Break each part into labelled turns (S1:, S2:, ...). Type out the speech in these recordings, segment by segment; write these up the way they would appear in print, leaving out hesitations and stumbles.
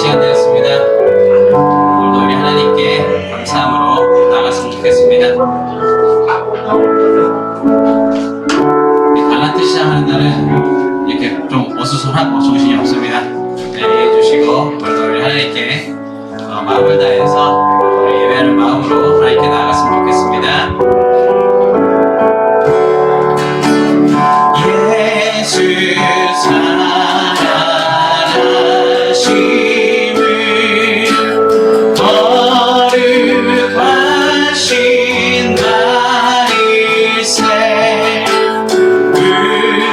S1: 시간 되었습니다. 오늘도 우리 하나님께 감사함으로 나아갔으면 좋겠습니다. 달란트 시작하는 날은 이렇게 좀 어수선하고 정신이 없습니다. 네, 이해해 주시고 오늘도 우리 하나님께 마음을 다해서 예배하는 마음으로 하나님께 나아갔으면 좋겠습니다. 예수 사랑하심을 거룩하신 나일세 우리는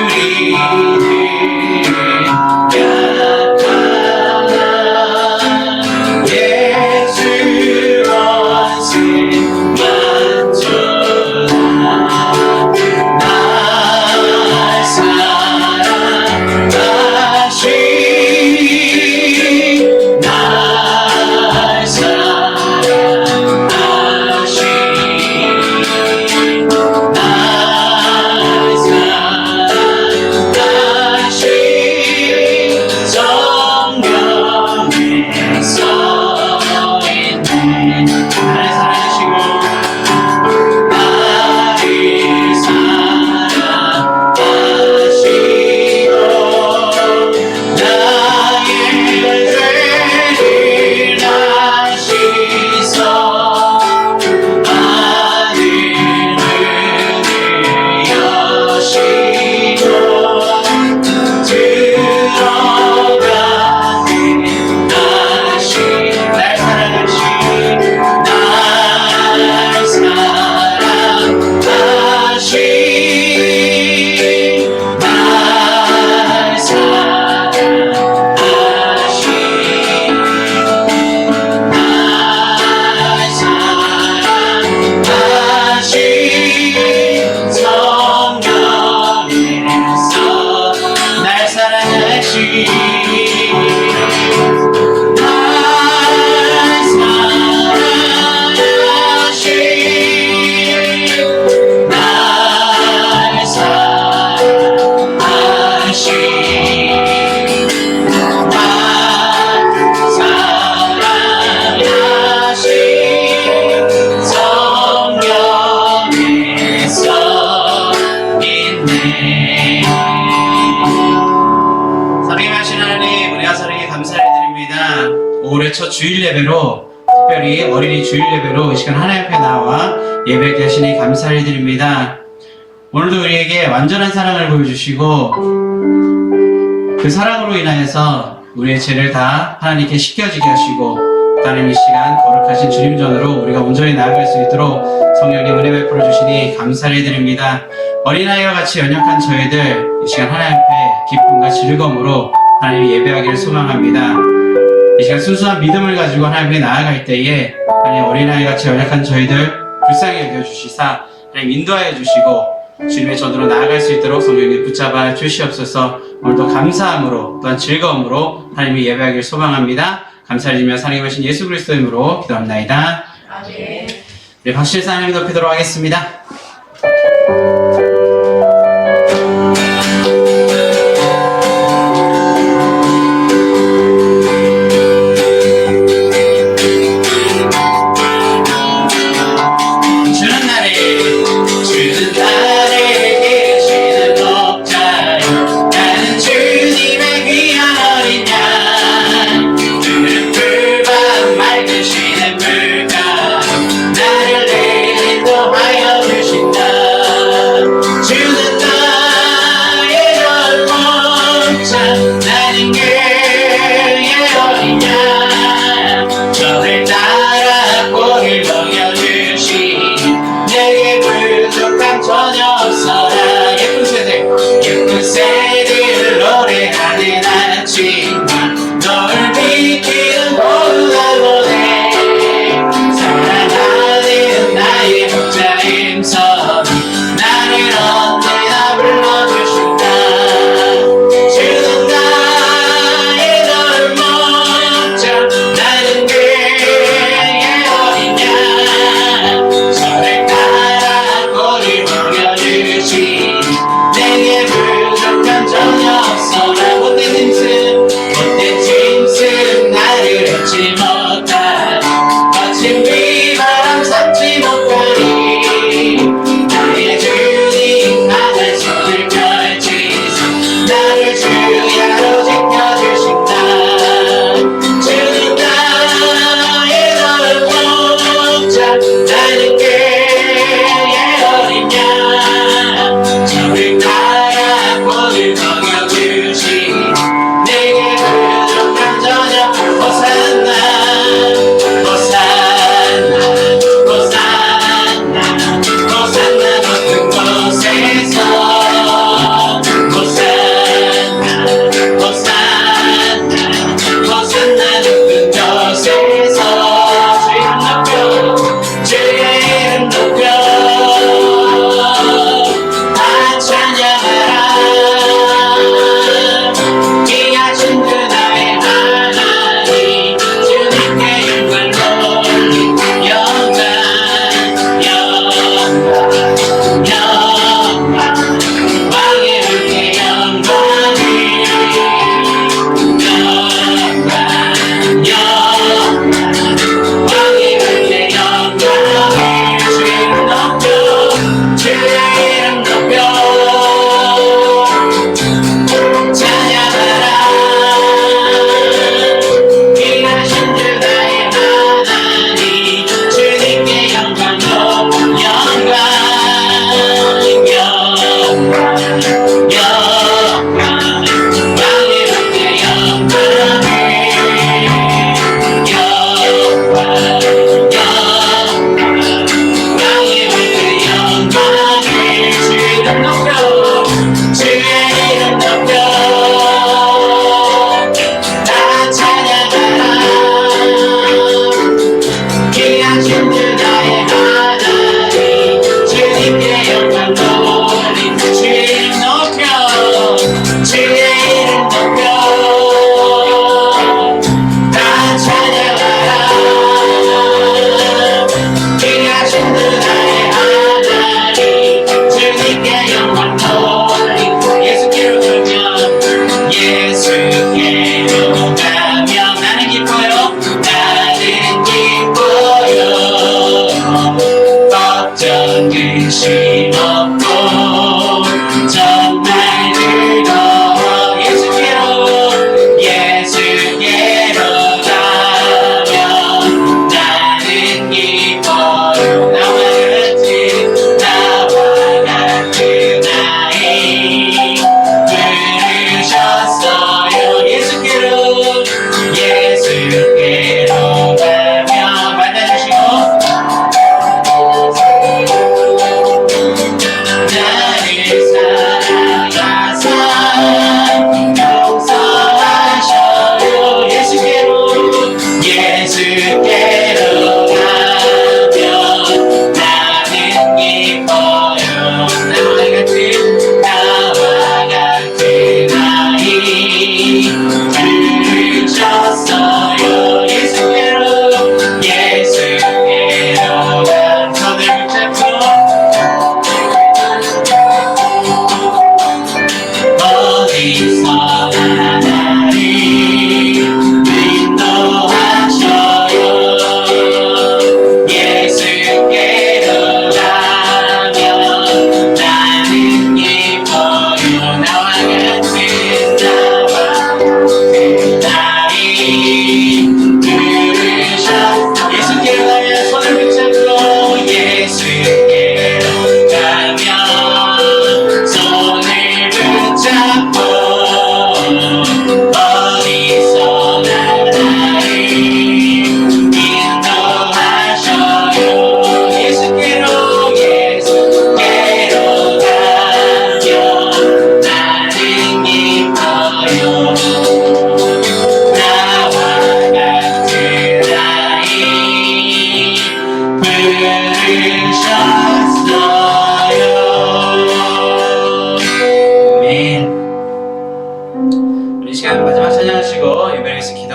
S1: 약하나 예수 원신 만져라 올해 첫 주일 예배로 특별히 어린이 주일 예배로 이 시간 하나님 앞에 나와 예배하게 하시니 감사를 드립니다. 오늘도 우리에게 완전한 사랑을 보여주시고 그 사랑으로 인하여서 우리의 죄를 다 하나님께 씻겨지게 하시고 하나님 이 시간 거룩하신 주님 전으로 우리가 온전히 나아갈 수 있도록 성령님 은혜 베풀어 주시니 감사를 드립니다. 어린아이와 같이 연약한 저희들 이 시간 하나님 앞에 기쁨과 즐거움으로 하나님 예배하기를 소망합니다. 이 시간 순수한 믿음을 가지고 하나님께 나아갈 때에 하나님 어린아이같이 연약한 저희들 불쌍히 여겨주시사 하나님 인도하여 주시고 주님의 전으로 나아갈 수 있도록 성령님 붙잡아 주시옵소서. 오늘도 감사함으로 또한 즐거움으로 하나님이 예배하기를 소망합니다. 감사를 드리며 살아계신 예수 그리스도의 이름으로 기도합나이다. 아멘. 우리 박실사 하나님 높이도록 하겠습니다.
S2: 나를 인도하여 주신다.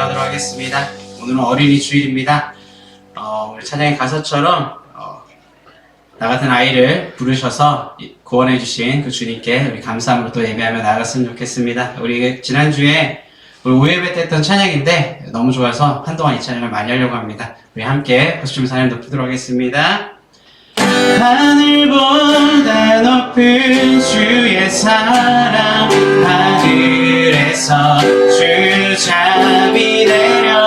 S1: 기도하도록 하겠습니다. 오늘은 어린이 주일입니다. 우리 찬양의 가사처럼 나 같은 아이를 부르셔서 구원해 주신 그 주님께 우리 감사함으로 또 예배하며 나아갔으면 좋겠습니다. 우리 지난주에 우리 오예배 때 했던 찬양인데 너무 좋아서 한동안 이 찬양을 많이 하려고 합니다. 우리 함께 박수치면서 하나님 높이도록 하겠습니다. 하늘보다 높은 주의 사랑, 하늘에서 주 자비 내려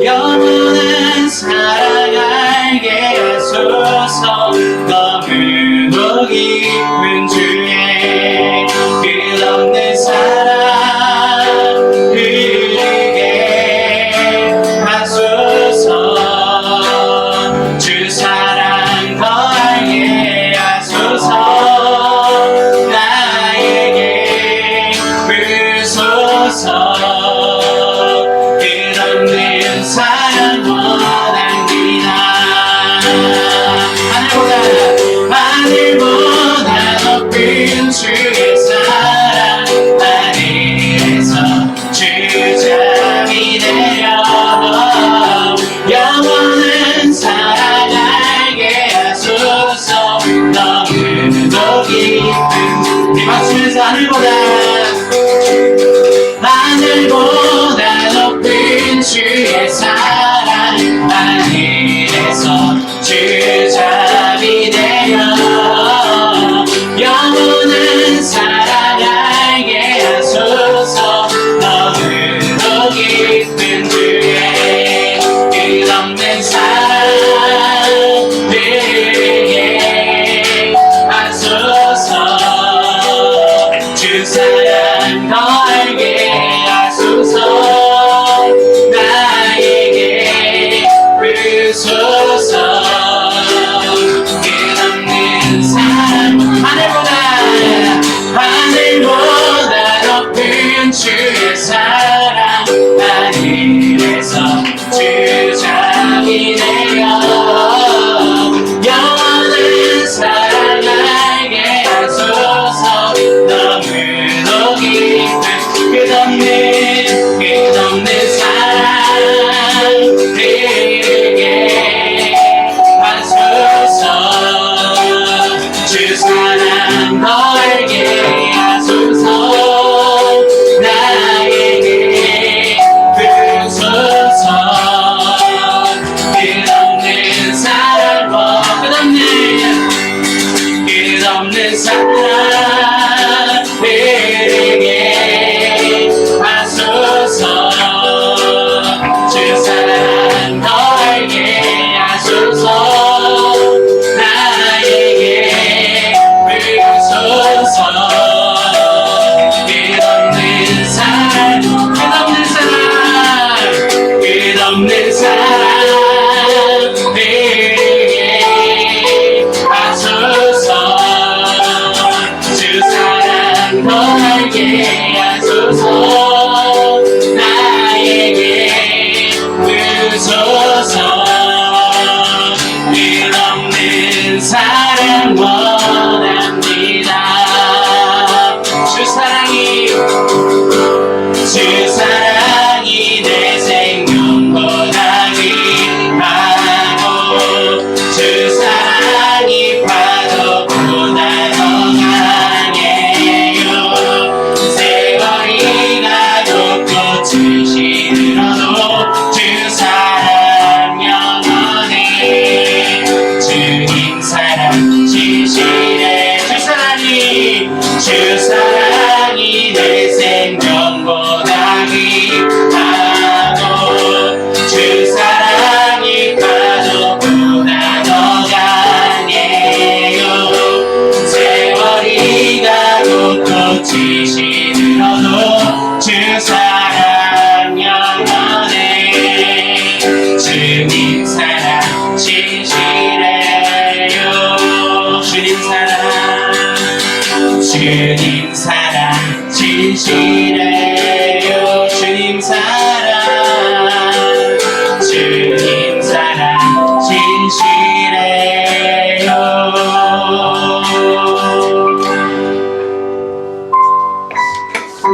S1: 영원한 사랑 알게 하소서. 너무도 깊은 주의 끝없는 사랑 흐르게 하소서. 주 사랑 더 알게 하소서. 나에게 부소서. 끝없는 사랑 원합니다. 하늘보다 높은 주의 사랑, 하늘에서 주 자비 내려 영원한 사랑 알게 하소서. 너무도 깊은 우리 박수면서 하늘보다 높은 주의 사랑, 하늘에서 주 자비 내려 영원한 사랑 알게 하소서. 너무도 깊은 주의 끝없는 사랑 흐르게 하소서. 주 사랑 더 알게 하소서. 나에게 부소서. 끝없는 사랑 하늘보다 높은 주의 사랑, 하늘에서 주 자비 내려 영원한 사랑 알게 하소서. 너무도 깊은 끝없는 사랑 흐르게 하소서. 주 사랑 더 알게 하소서. 나에게 부소서. 끝없는 사랑 끝없는 사랑 흐르게 하소서. 주 사랑 더 알게 하소서. 나에게 부소서. 끝없는 사랑 끝없는 사랑 흐르게 하소서. 주 사랑 더 알게 하소서. 나에게 부소서. 끝없는 사랑 원합니다. 주 사랑이 내 생명보다 귀하고, 주 사랑이 파도보다 더 강해요. 세월이 가도 꽃을 시들어도 주 사랑 영원해. 주님 사랑 진실해. 주 사랑이 내 생명보다 귀하고, 주 사랑이 파도보다 더 강해요. 세월이 가고 꽃이 시들어도 주 사랑 영원해. 주님 사랑 진실해요. 주님 사랑 진실해요. 주님 사랑 진실해요.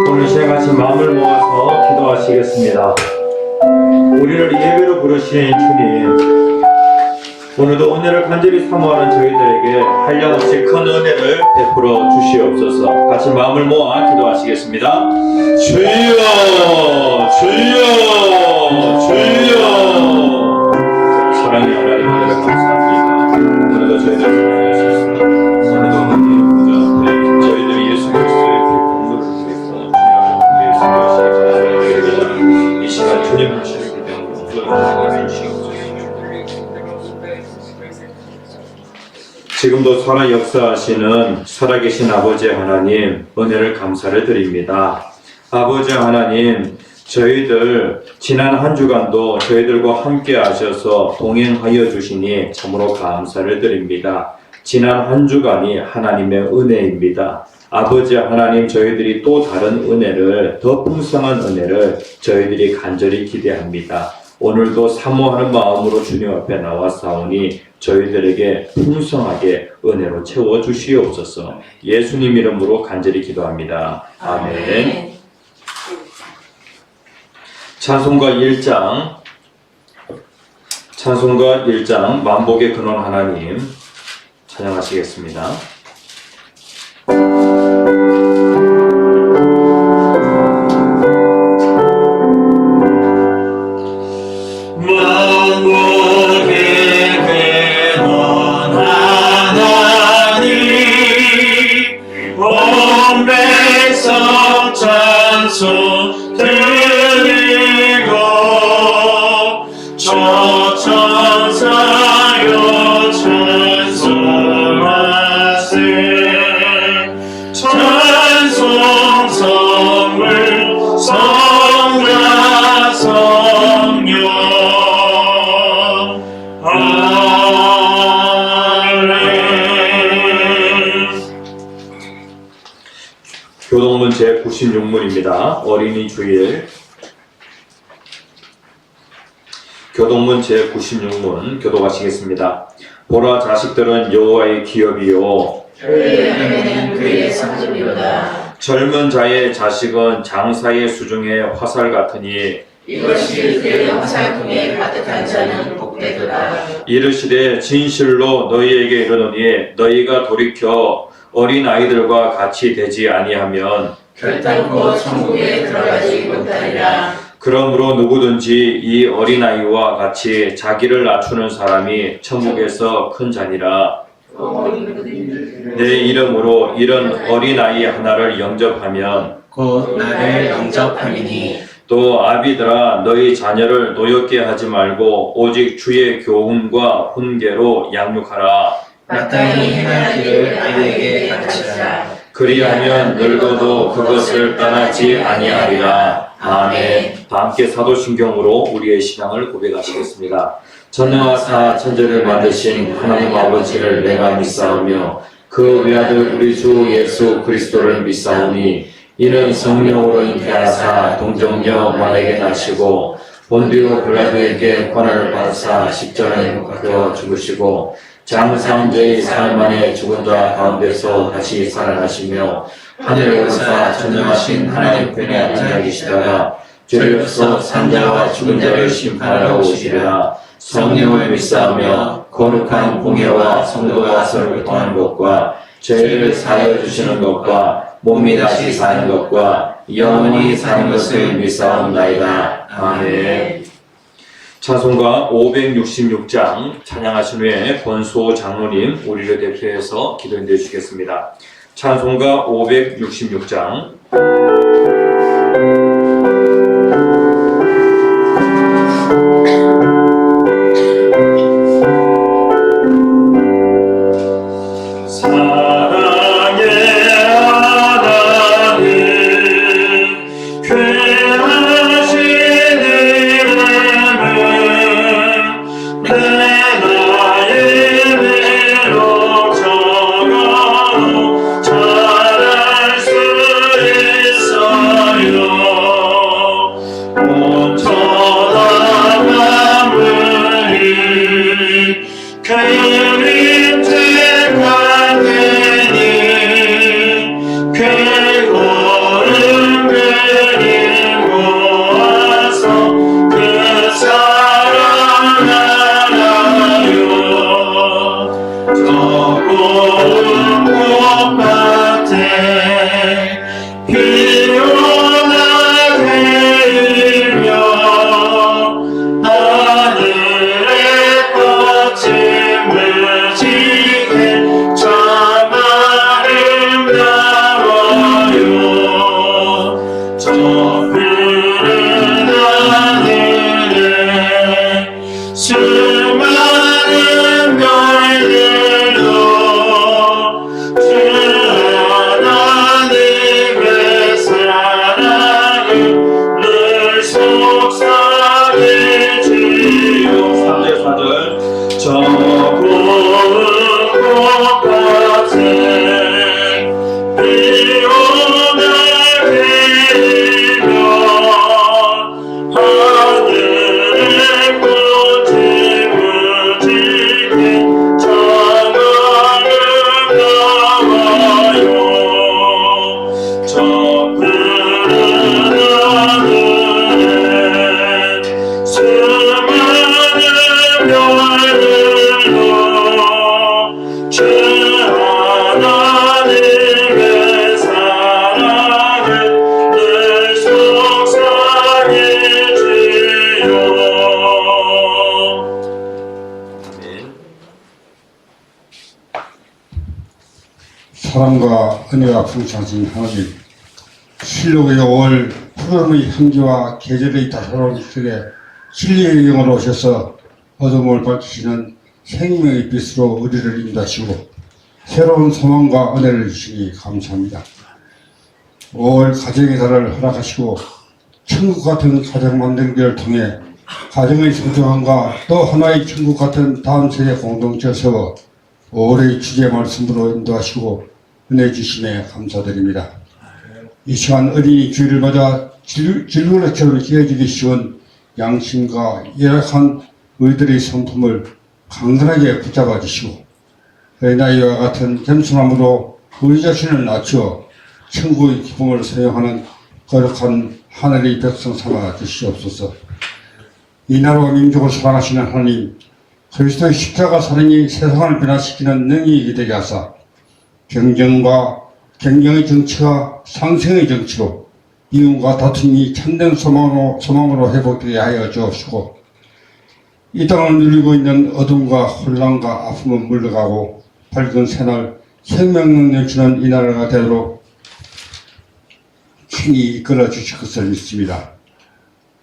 S2: 오늘 시간 같이 마음을 모아서 기도하겠습니다. 기도하시겠습니다. 우리를 예배로 부르신 주님, 오늘도 은혜를 간절히 사모하는 저희들에게 한량없이 큰 은혜를 베풀어 주시옵소서. 같이 마음을 모아 기도하시겠습니다. 주여, 주여, 주여. 사랑의 하나님, 은혜를 감사합니다. 오늘도 저희들 사랑하셨습니다. 오늘도 하나님 저희들이 예수 그리스도의 공로를 드리고 주여 예수 그리스도의 이 시간 주님 하시기 때문에 기도해 주시옵소서. 지금도 살아 역사하시는 살아계신 아버지 하나님, 은혜를 감사를 드립니다. 아버지 하나님, 저희들 지난 한 주간도 저희들과 함께 하셔서 동행하여 주시니 참으로 감사를 드립니다. 지난 한 주간이 하나님의 은혜입니다. 아버지 하나님, 저희들이 또 다른 은혜를, 더 풍성한 은혜를 저희들이 간절히 기대합니다. 오늘도 사모하는 마음으로 주님 앞에 나와사오니 저희들에게 풍성하게 은혜로 채워 주시옵소서. 예수님 이름으로 간절히 기도합니다. 아멘. 찬송가 1장 만복의 근원 하나님 찬양하시겠습니다.
S3: 찬송 드리고 저 천사여 찬송하세 찬송 성물 성자 성령
S2: 교동문 제96문입니다. 어린이 주일. 교동문 제96문 교독하시겠습니다. 보라, 자식들은 여호와의 기업이요
S4: 그의 열매는 그의 상급이로다.
S2: 젊은 자의 자식은 장사의 수중의 화살 같으니
S4: 이것이 그의 화살통에 가득한 자는 복되도다.
S2: 이르시되 진실로 너희에게 이르노니 너희가 돌이켜 어린 아이들과 같이 되지 아니하면
S4: 결단코 천국에 들어가지 못하리라.
S2: 그러므로 누구든지 이 어린아이와 같이 자기를 낮추는 사람이 천국에서 큰 자니라. 내 이름으로 이런 어린아이 하나를 영접하면
S1: 곧 나를 영접함이니
S2: 또 아비들아, 너희 자녀를 노엽게 하지 말고 오직 주의 교훈과 훈계로 양육하라.
S4: 마땅히 행할 길을 아이에게 가르치라.
S2: 그리하면 늙어도 그것을 떠나지 아니하리라. 아멘. 다 함께 사도신경으로 우리의 신앙을 고백하시겠습니다. 전능하사 천지를 만드신 하나님 아버지를 내가 믿사오며 그 외아들 우리 주 예수 그리스도를 믿사오니 이는 성령으로 잉태하사 동정녀 마리아에게 나시고 본디오 빌라도에게 권한을 받으사 십자가에 못 박혀 죽으시고 장사함제의 사흘 만에 죽은 자 가운데서 다시 살아나시며 하늘에 오르사 전능하신 하나님 편에 앉아 계시다가 죄로서 산자와 죽은 자를 심판하러 오시리라. 성령을 믿사오며 거룩한 공예와 성도가 서로 통하는 것과 죄를 사하여 주시는 것과 몸이 다시 사는 것과 영원히 사는 것을 믿사옵나이다. 아멘. 찬송가 566장 찬양하신 후에 권수호 장로님 우리를 대표해서 기도인도해 주시겠습니다. 찬송가 566장
S3: 그림책과 되니 그 걸음 그리고 피오나 내리며 하늘의 꽃임을 지게 참 아름다워요. 저 푸른 하늘에 수많은 별들도 주 하나님의 사랑을 늘 속삭여 주요. 3절 4절 저 고운 꽃같은 피오나 내리며 하늘의 꽃임을 지게 참 아름다워요. 저 푸른 하늘에 수많은 별들도 주 하나님의 사랑을 늘 속삭여 주요. 아멘.
S5: 사랑과 은혜가 풍성하신 하나님, 실록의 5월 푸름의 향기와 계절의 다채로운 속에 진리의 영으로 오셔서 어둠을 밝히시는 생명의 빛으로 우리를 인도하시고 새로운 소망과 은혜를 주시니 감사합니다. 5월 가정의 달을 허락하시고 천국 같은 가정 만들기를 통해 가정의 소중함과 또 하나의 천국 같은 다음 세대 공동체 세워 5월의 주제 말씀으로 인도하시고 은혜 주심에 감사드립니다. 이 시간 어린이 주일을 맞아 질문처럼 지어지기 쉬운 양심과 열악한 우리들의 성품을 강건하게 붙잡아 주시고 어린아이와 같은 겸손함으로 우리 자신을 낮추어 천국의 기쁨을 소용하는 거룩한 하늘의 백성 삼아 주시옵소서. 이 나라와 민족을 사랑하시는 하나님, 그리스도의 십자가 사랑이 세상을 변화시키는 능력이 되게 하사 경쟁의 정치가 상생의 정치로 이윤과 다툼이 참된 소망으로 회복되게 하여 주옵시고 이 땅을 누리고 있는 어둠과 혼란과 아픔은 물러가고 밝은 새날 생명력 넘치는 이 나라가 되도록 친히 이끌어 주실 것을 믿습니다.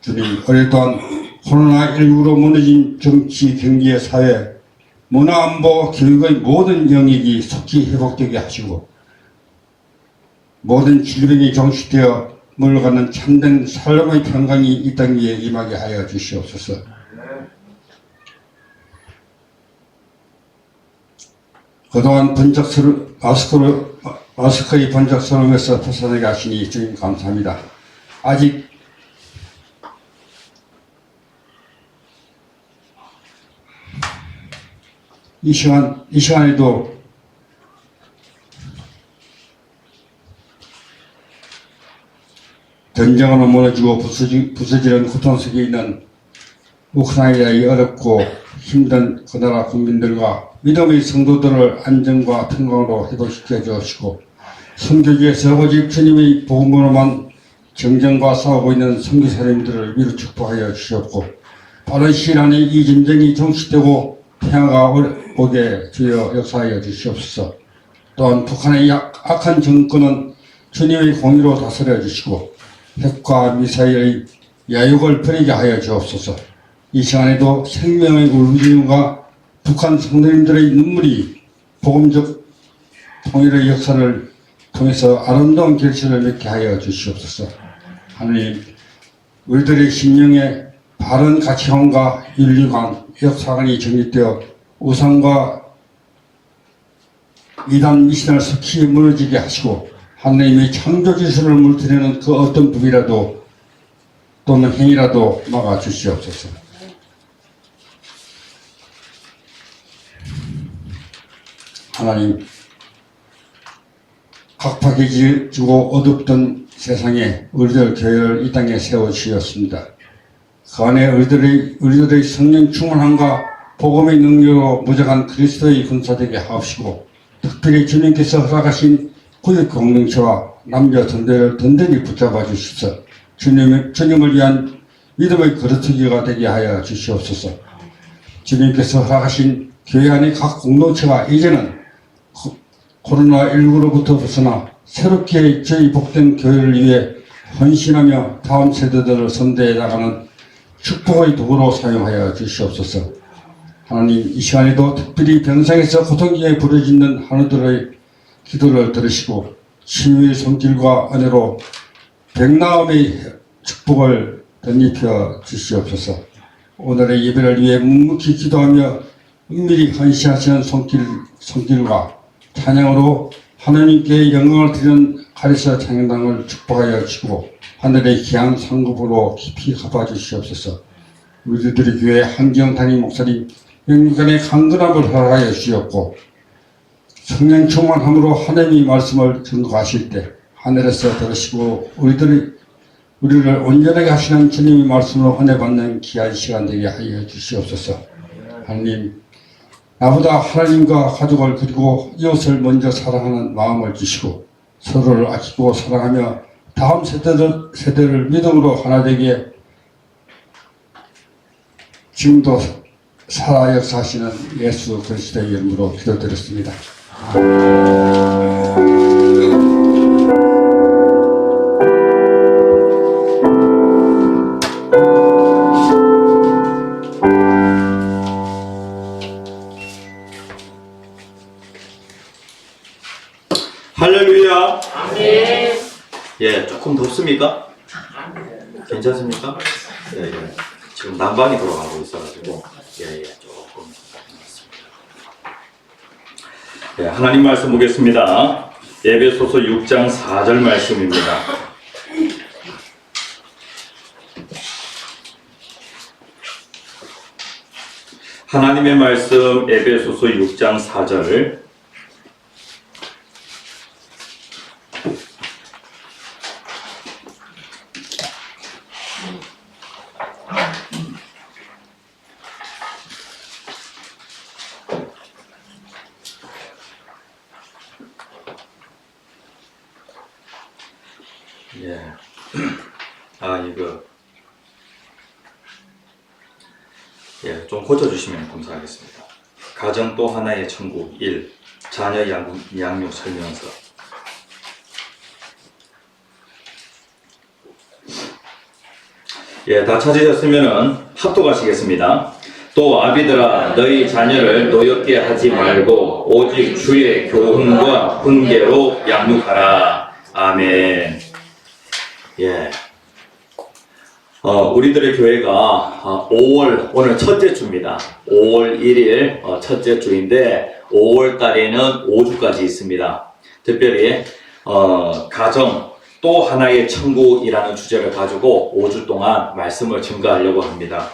S5: 주님, 올해 또한 코로나19로 무너진 정치, 경제, 사회, 문화, 안보, 교육의 모든 영역이 속히 회복되게 하시고 모든 질병이 종식되어 물러가는 참된 삶의 평강이 이 땅 위에 임하게 하여 주시옵소서. 그동안 마스크의 번쩍스러움에서 벗어나게 하시니 주님 감사합니다. 아직 이 시간에도 전쟁으로 무너지고 부서지는 고통 속에 있는 우크라이나의 어렵고 힘든 그 나라 국민들과 믿음의 성도들을 안정과 평강으로 회복시켜 주시고 선교지에서 오직 주님의 복음으로만 정쟁과 싸우고 있는 선교사님들을 위로 축복하여 주시옵고 빠른 시일 안에 이 전쟁이 종식되고 평화가 오게 주여 역사하여 주시옵소서. 또한 북한의 악한 정권은 주님의 공의로 다스려 주시고 핵과 미사일의 야욕을 버리게 하여 주옵소서. 이 시간에도 생명의 울부짖음과 북한 성도님들의 눈물이 복음적 통일의 역사를 통해서 아름다운 결실을 맺게 하여 주시옵소서. 하나님, 우리들의 심령에 바른 가치관과 윤리관, 역사관이 정립되어 우상과 이단 미신을 속히 무너지게 하시고 하나님의 창조지수를 물들이는 그 어떤 부비라도 또는 행위라도 막아 주시옵소서. 하나님, 각박해지고 어둡던 세상에 우리들 교회를 이 땅에 세워주셨습니다. 그 안에 우리들의 성령 충만함과 복음의 능력으로 무장한 그리스도의 군사되게 하옵시고 특별히 주님께서 허락하신 후육 공동체와 남녀 전대를 든든히 붙잡아 주십시오. 주님을 위한 믿음의 거르투기가 되게 하여 주시옵소서. 주님께서 허락하신 교회 안의 각 공동체가 이제는 코로나19로부터 벗어나 새롭게 저희 복된 교회를 위해 헌신하며 다음 세대들을 선대해 나가는 축복의 도구로 사용하여 주시옵소서. 하나님, 이 시간에도 특별히 병상에서 고통기에 부르짖는 하나들의 기도를 들으시고 치유의 손길과 은혜로 백나음의 축복을 덧입혀 주시옵소서. 오늘의 예배를 위해 묵묵히 기도하며 은밀히 헌신하시는 손길과 찬양으로 하나님께 영광을 드리는 가리사 찬양당을 축복하여 주시고 하늘의 귀한 상급으로 깊이 갚아 주시옵소서. 우리들의 교회 한기영 담임 목사님 영육간의 강건함을 허락하여 주시옵고 성령 충만함으로 하나님의 말씀을 증거하실 때 하늘에서 들으시고 우리를 온전하게 하시는 주님의 말씀으로 은혜 받는 귀한 시간 되게 하여 주시옵소서. 하나님, 나보다 하나님과 가족을 그리고 이웃을 먼저 사랑하는 마음을 주시고 서로를 아끼고 사랑하며 다음 세대를 믿음으로 하나 되게 지금도 살아 역사하시는 예수 그리스도의 이름으로 기도드렸습니다.
S2: 할렐루야.
S4: 아멘.
S2: 예, 조금 덥습니까? 괜찮습니까? 예, 예. 지금 난방이 돌아가고 있어가지고, 예, 예, 조금. 예, 하나님 말씀 보겠습니다. 에베소서 6장 4절 말씀입니다. 하나님의 말씀 에베소서 6장 4절. 예. 예, 좀 고쳐주시면 감사하겠습니다. 가정 또 하나의 천국 1. 자녀 양육 설명서. 예, 다 찾으셨으면은 합독하시겠습니다. 또 아비들아, 너희 자녀를 노엽게 하지 말고 오직 주의 교훈과 훈계로 양육하라. 아멘. 예. 우리들의 교회가 5월, 오늘 첫째 주입니다. 5월 1일 첫째 주인데 5월 달에는 5주까지 있습니다. 특별히 가정 또 하나의 천국이라는 주제를 가지고 5주 동안 말씀을 증거하려고 합니다.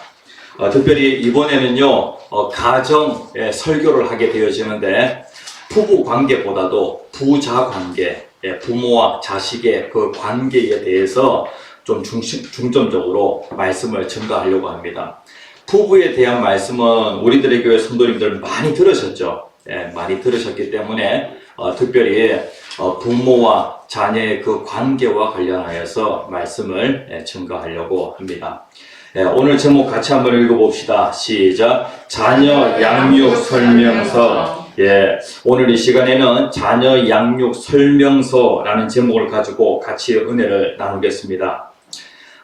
S2: 특별히 이번에는요, 가정의 설교를 하게 되어지는데 부부 관계보다도 부자 관계, 부모와 자식의 그 관계에 대해서 좀 중점적으로 말씀을 증거하려고 합니다. 부부에 대한 말씀은 우리들의 교회 성도님들 많이 들으셨죠. 많이 들으셨기 때문에 특별히 부모와 자녀의 그 관계와 관련하여서 말씀을 증거하려고 합니다. 오늘 제목 같이 한번 읽어봅시다. 시작. 자녀 양육 설명서. 예, 오늘 이 시간에는 자녀 양육 설명서라는 제목을 가지고 같이 은혜를 나누겠습니다.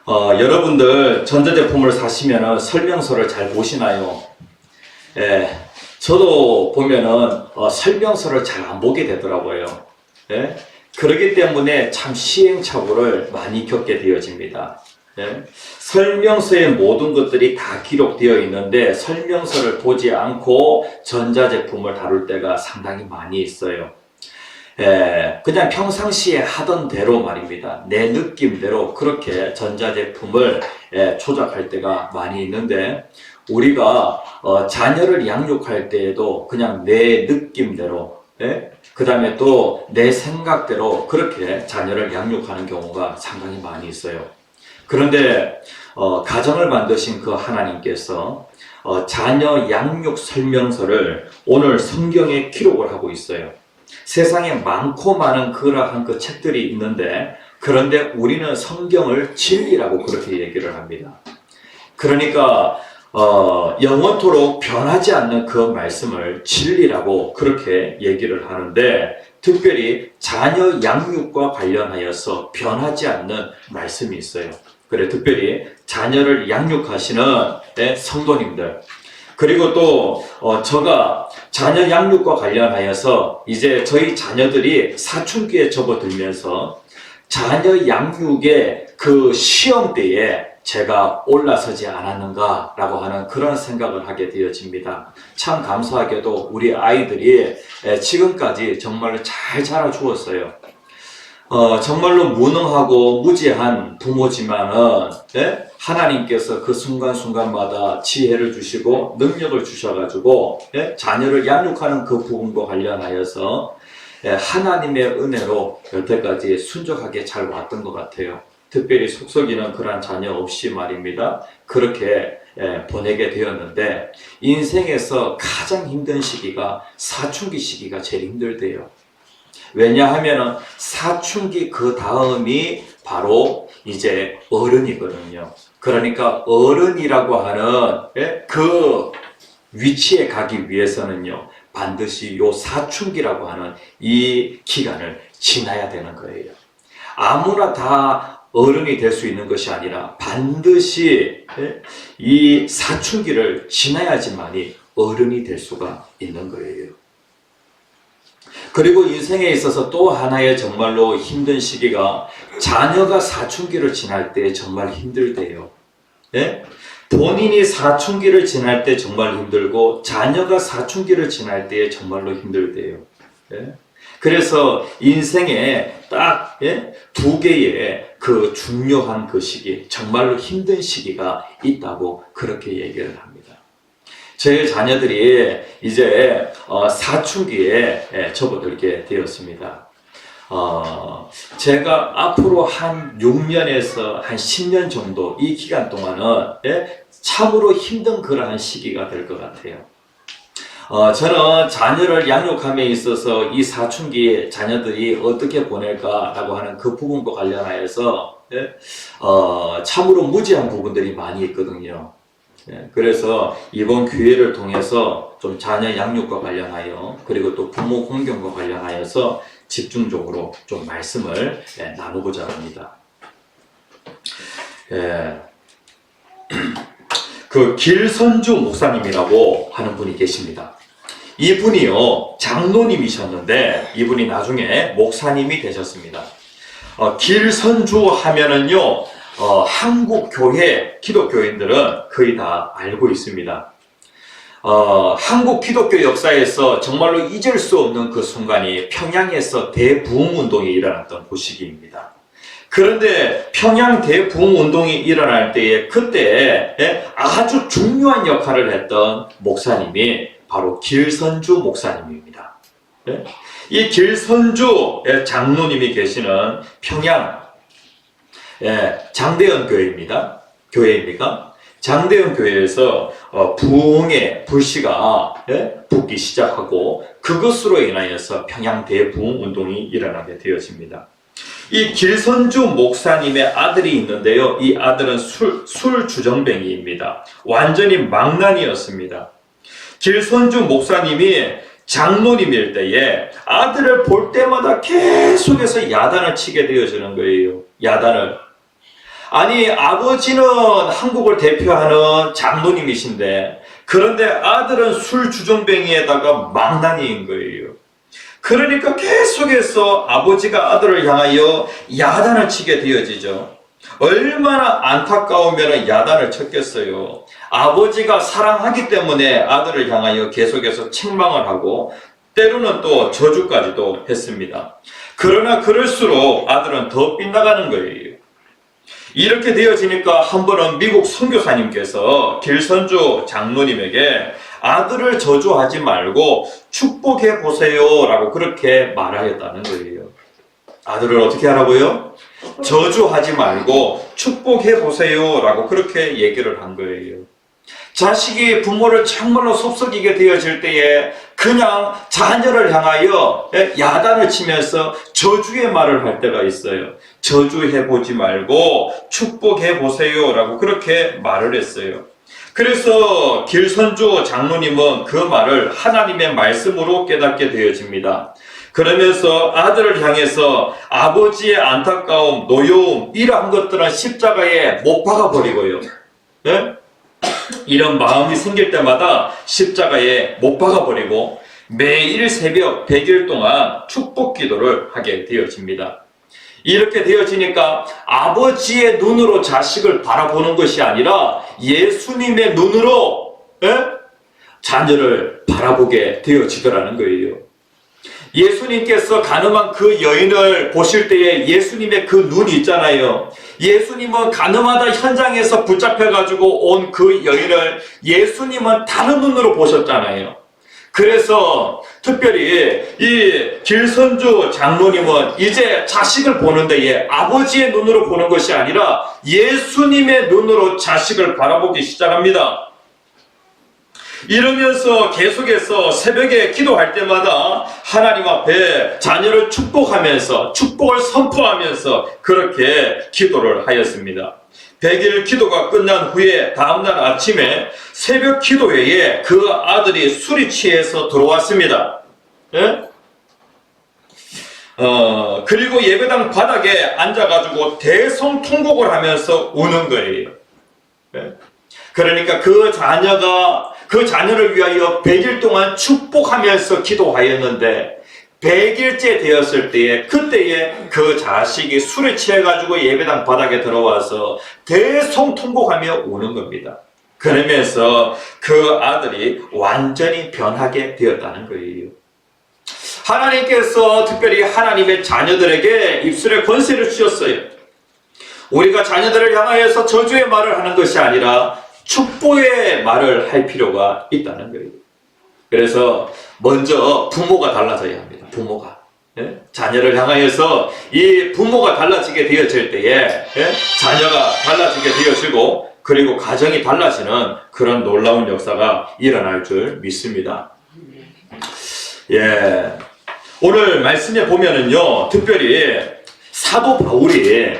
S2: 여러분들 전자제품을 사시면 설명서를 잘 보시나요? 예, 저도 보면은 설명서를 잘 안 보게 되더라고요. 예? 그렇기 때문에 참 시행착오를 많이 겪게 되어집니다. 예? 설명서의 모든 것들이 다 기록되어 있는데 설명서를 보지 않고 전자제품을 다룰 때가 상당히 많이 있어요. 그냥 평상시에 하던 대로 말입니다. 내 느낌대로 그렇게 전자제품을 조작할 때가 많이 있는데 우리가 자녀를 양육할 때에도 그냥 내 느낌대로 그 다음에 또 내 생각대로 그렇게 자녀를 양육하는 경우가 상당히 많이 있어요. 그런데 가정을 만드신 그 하나님께서 자녀 양육 설명서를 오늘 성경에 기록을 하고 있어요. 세상에 많고 많은 그러한 그 책들이 있는데, 그런데 우리는 성경을 진리라고 그렇게 얘기를 합니다. 그러니까 영원토록 변하지 않는 그 말씀을 진리라고 그렇게 얘기를 하는데, 특별히 자녀 양육과 관련하여서 변하지 않는 말씀이 있어요. 그래, 특별히 자녀를 양육하시는 성도님들, 그리고 또 제가 자녀 양육과 관련하여서 이제 저희 자녀들이 사춘기에 접어들면서 자녀 양육의 그 시험대에 제가 올라서지 않았는가라고 하는 그런 생각을 하게 되어집니다. 참 감사하게도 우리 아이들이 지금까지 정말로 잘 자라주었어요. 정말로 무능하고 무지한 부모지만은, 하나님께서 그 순간순간마다 지혜를 주시고 능력을 주셔가지고, 자녀를 양육하는 그 부분과 관련하여서 하나님의 은혜로 여태까지 순종하게 잘 왔던 것 같아요. 특별히 속썩이는 그런 자녀 없이 말입니다. 그렇게 보내게 되었는데, 인생에서 가장 힘든 시기가 사춘기 시기가 제일 힘들대요. 왜냐하면 사춘기 그 다음이 바로 이제 어른이거든요. 그러니까 어른이라고 하는 그 위치에 가기 위해서는요, 반드시 요 사춘기라고 하는 이 기간을 지나야 되는 거예요. 아무나 다 어른이 될 수 있는 것이 아니라 반드시 이 사춘기를 지나야지만이 어른이 될 수가 있는 거예요. 그리고 인생에 있어서 또 하나의 정말로 힘든 시기가 자녀가 사춘기를 지날 때 정말 힘들대요. 본인이 사춘기를 지날 때 정말 힘들고 자녀가 사춘기를 지날 때 정말로 힘들대요. 그래서 인생에 딱 두 개의 그 중요한 그 시기, 정말로 힘든 시기가 있다고 그렇게 얘기를 합니다. 제 자녀들이 이제 사춘기에 접어들게 되었습니다. 제가 앞으로 한 6년에서 한 10년 정도 이 기간 동안은 참으로 힘든 그러한 시기가 될 것 같아요. 저는 자녀를 양육함에 있어서 이 사춘기에 자녀들이 어떻게 보낼까라고 하는 그 부분과 관련하여서 참으로 무지한 부분들이 많이 있거든요. 그래서 이번 기회를 통해서 좀 자녀 양육과 관련하여, 그리고 또 부모 공경과 관련하여서 집중적으로 좀 말씀을 나누고자 합니다. 그 길선주 목사님이라고 하는 분이 계십니다. 이분이요, 장로님이셨는데 이분이 나중에 목사님이 되셨습니다. 길선주 하면은요, 한국 교회 기독교인들은 거의 다 알고 있습니다. 한국 기독교 역사에서 정말로 잊을 수 없는 그 순간이 평양에서 대부흥운동이 일어났던 그 시기입니다. 그런데 평양 대부흥운동이 일어날 때에 그때 아주 중요한 역할을 했던 목사님이 바로 길선주 목사님입니다. 이 길선주 장로님이 계시는 평양 장대현 교회입니다. 교회입니까? 장대현 교회에서 부흥의 불씨가 붙기 시작하고 그것으로 인하여서 평양 대부흥 운동이 일어나게 되어집니다. 이 길선주 목사님의 아들이 있는데요, 이 아들은 술 주정뱅이입니다. 완전히 망난이었습니다. 길선주 목사님이 장로님일 때에 아들을 볼 때마다 계속해서 야단을 치게 되어지는 거예요. 야단을. 아니, 아버지는 한국을 대표하는 장로님이신데, 그런데 아들은 술 주정뱅이에다가 망나니인 거예요. 그러니까 계속해서 아버지가 아들을 향하여 야단을 치게 되어지죠. 얼마나 안타까우면 야단을 쳤겠어요. 아버지가 사랑하기 때문에 아들을 향하여 계속해서 책망을 하고 때로는 또 저주까지도 했습니다. 그러나 그럴수록 아들은 더 빗나가는 거예요. 이렇게 되어지니까 한 번은 미국 선교사님께서 길선주 장로님에게 아들을 저주하지 말고 축복해 보세요 라고 그렇게 말하였다는 거예요. 아들을 어떻게 하라고요? 저주하지 말고 축복해 보세요 라고 그렇게 얘기를 한 거예요. 자식이 부모를 정말로 속썩이게 되어질 때에 그냥 자녀를 향하여 야단을 치면서 저주의 말을 할 때가 있어요. 저주해보지 말고 축복해보세요 라고 그렇게 말을 했어요. 그래서 길선주 장로님은 그 말을 하나님의 말씀으로 깨닫게 되어집니다. 그러면서 아들을 향해서 아버지의 안타까움, 노여움 이러한 것들은 십자가에 못 박아버리고요. 예? 이런 마음이 생길 때마다 십자가에 못 박아버리고 매일 새벽 100일 동안 축복 기도를 하게 되어집니다. 이렇게 되어지니까 아버지의 눈으로 자식을 바라보는 것이 아니라 예수님의 눈으로 자녀를 바라보게 되어지더라는 거예요. 예수님께서 가늠한 그 여인을 보실 때에 예수님의 그 눈이 있잖아요. 예수님은 가늠하다 현장에서 붙잡혀가지고 온 그 여인을 예수님은 다른 눈으로 보셨잖아요. 그래서 특별히 이 길선주 장로님은 이제 자식을 보는 데에 아버지의 눈으로 보는 것이 아니라 예수님의 눈으로 자식을 바라보기 시작합니다. 이러면서 계속해서 새벽에 기도할 때마다 하나님 앞에 자녀를 축복하면서 축복을 선포하면서 그렇게 기도를 하였습니다. 100일 기도가 끝난 후에 다음날 아침에 새벽 기도회에 그 아들이 술이 취해서 들어왔습니다. 예? 그리고 예배당 바닥에 앉아가지고 대성통곡을 하면서 우는 거예요. 예? 그러니까 그 자녀를 위하여 100일 동안 축복하면서 기도하였는데 100일째 되었을 때에 그때에 그 자식이 술에 취해가지고 예배당 바닥에 들어와서 대성통곡하며 우는 겁니다. 그러면서 그 아들이 완전히 변하게 되었다는 거예요. 하나님께서 특별히 하나님의 자녀들에게 입술에 권세를 주셨어요. 우리가 자녀들을 향하여서 저주의 말을 하는 것이 아니라 축복의 말을 할 필요가 있다는 거예요. 그래서 먼저 부모가 달라져야 합니다. 부모가. 자녀를 향하여서 이 부모가 달라지게 되어질 때에 자녀가 달라지게 되어지고 그리고 가정이 달라지는 그런 놀라운 역사가 일어날 줄 믿습니다. 예. 오늘 말씀에 보면은요, 특별히 사도 바울이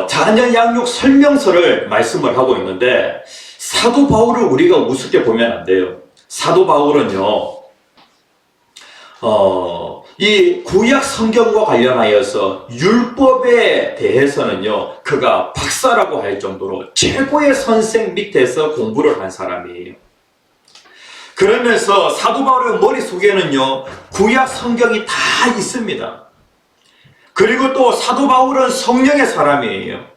S2: 자녀 양육 설명서를 말씀을 하고 있는데 사도 바울을 우리가 우습게 보면 안 돼요. 사도 바울은요, 이 구약 성경과 관련하여서 율법에 대해서는요, 그가 박사라고 할 정도로 최고의 선생 밑에서 공부를 한 사람이에요. 그러면서 사도 바울의 머릿속에는요, 구약 성경이 다 있습니다. 그리고 또 사도 바울은 성령의 사람이에요.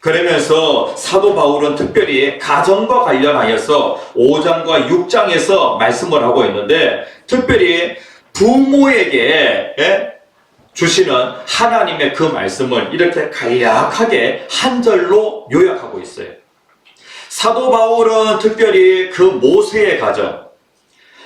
S2: 그러면서 사도 바울은 특별히 가정과 관련하여서 5장과 6장에서 말씀을 하고 있는데 특별히 부모에게 주시는 하나님의 그 말씀을 이렇게 간략하게 한 절로 요약하고 있어요. 사도 바울은 특별히 그 모세의 가정,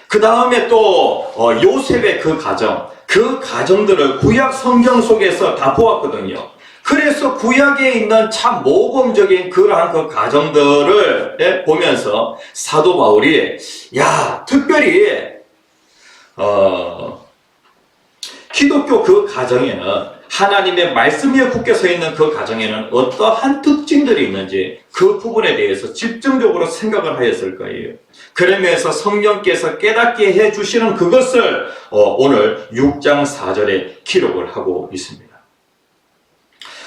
S2: 그 다음에 또 요셉의 그 가정, 그 가정들을 구약 성경 속에서 다 보았거든요. 그래서 구약에 있는 참 모범적인 그러한 그 가정들을 보면서 사도 바울이 특별히 기독교 그 가정에는 하나님의 말씀 위에 굳게 서 있는 그 가정에는 어떠한 특징들이 있는지 그 부분에 대해서 집중적으로 생각을 하였을 거예요. 그러면서 성령께서 깨닫게 해주시는 그것을 오늘 6장 4절에 기록을 하고 있습니다.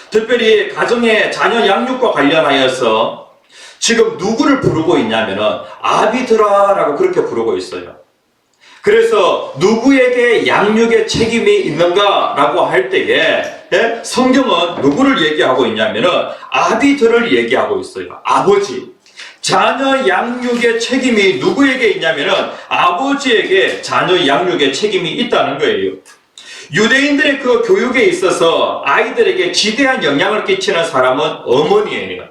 S2: 특별히 가정의 자녀 양육과 관련하여서 지금 누구를 부르고 있냐면은 아비드라라고 그렇게 부르고 있어요. 그래서 누구에게 양육의 책임이 있는가라고 할 때에 성경은 누구를 얘기하고 있냐면은 아비들을 얘기하고 있어요. 아버지. 자녀 양육의 책임이 누구에게 있냐면은 아버지에게 자녀 양육의 책임이 있다는 거예요. 유대인들의 그 교육에 있어서 아이들에게 지대한 영향을 끼치는 사람은 어머니예요.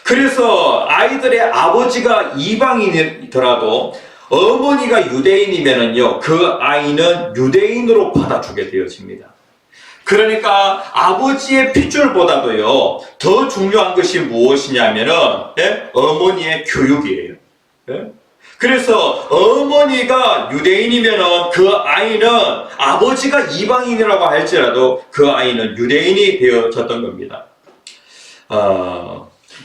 S2: 그래서 아이들의 아버지가 이방인이더라도 어머니가 유대인이면은요, 그 아이는 유대인으로 받아주게 되어집니다. 그러니까 아버지의 핏줄보다도요 더 중요한 것이 무엇이냐면은 어머니의 교육이에요. 그래서 어머니가 유대인이면은 그 아이는 아버지가 이방인이라고 할지라도 그 아이는 유대인이 되어졌던 겁니다.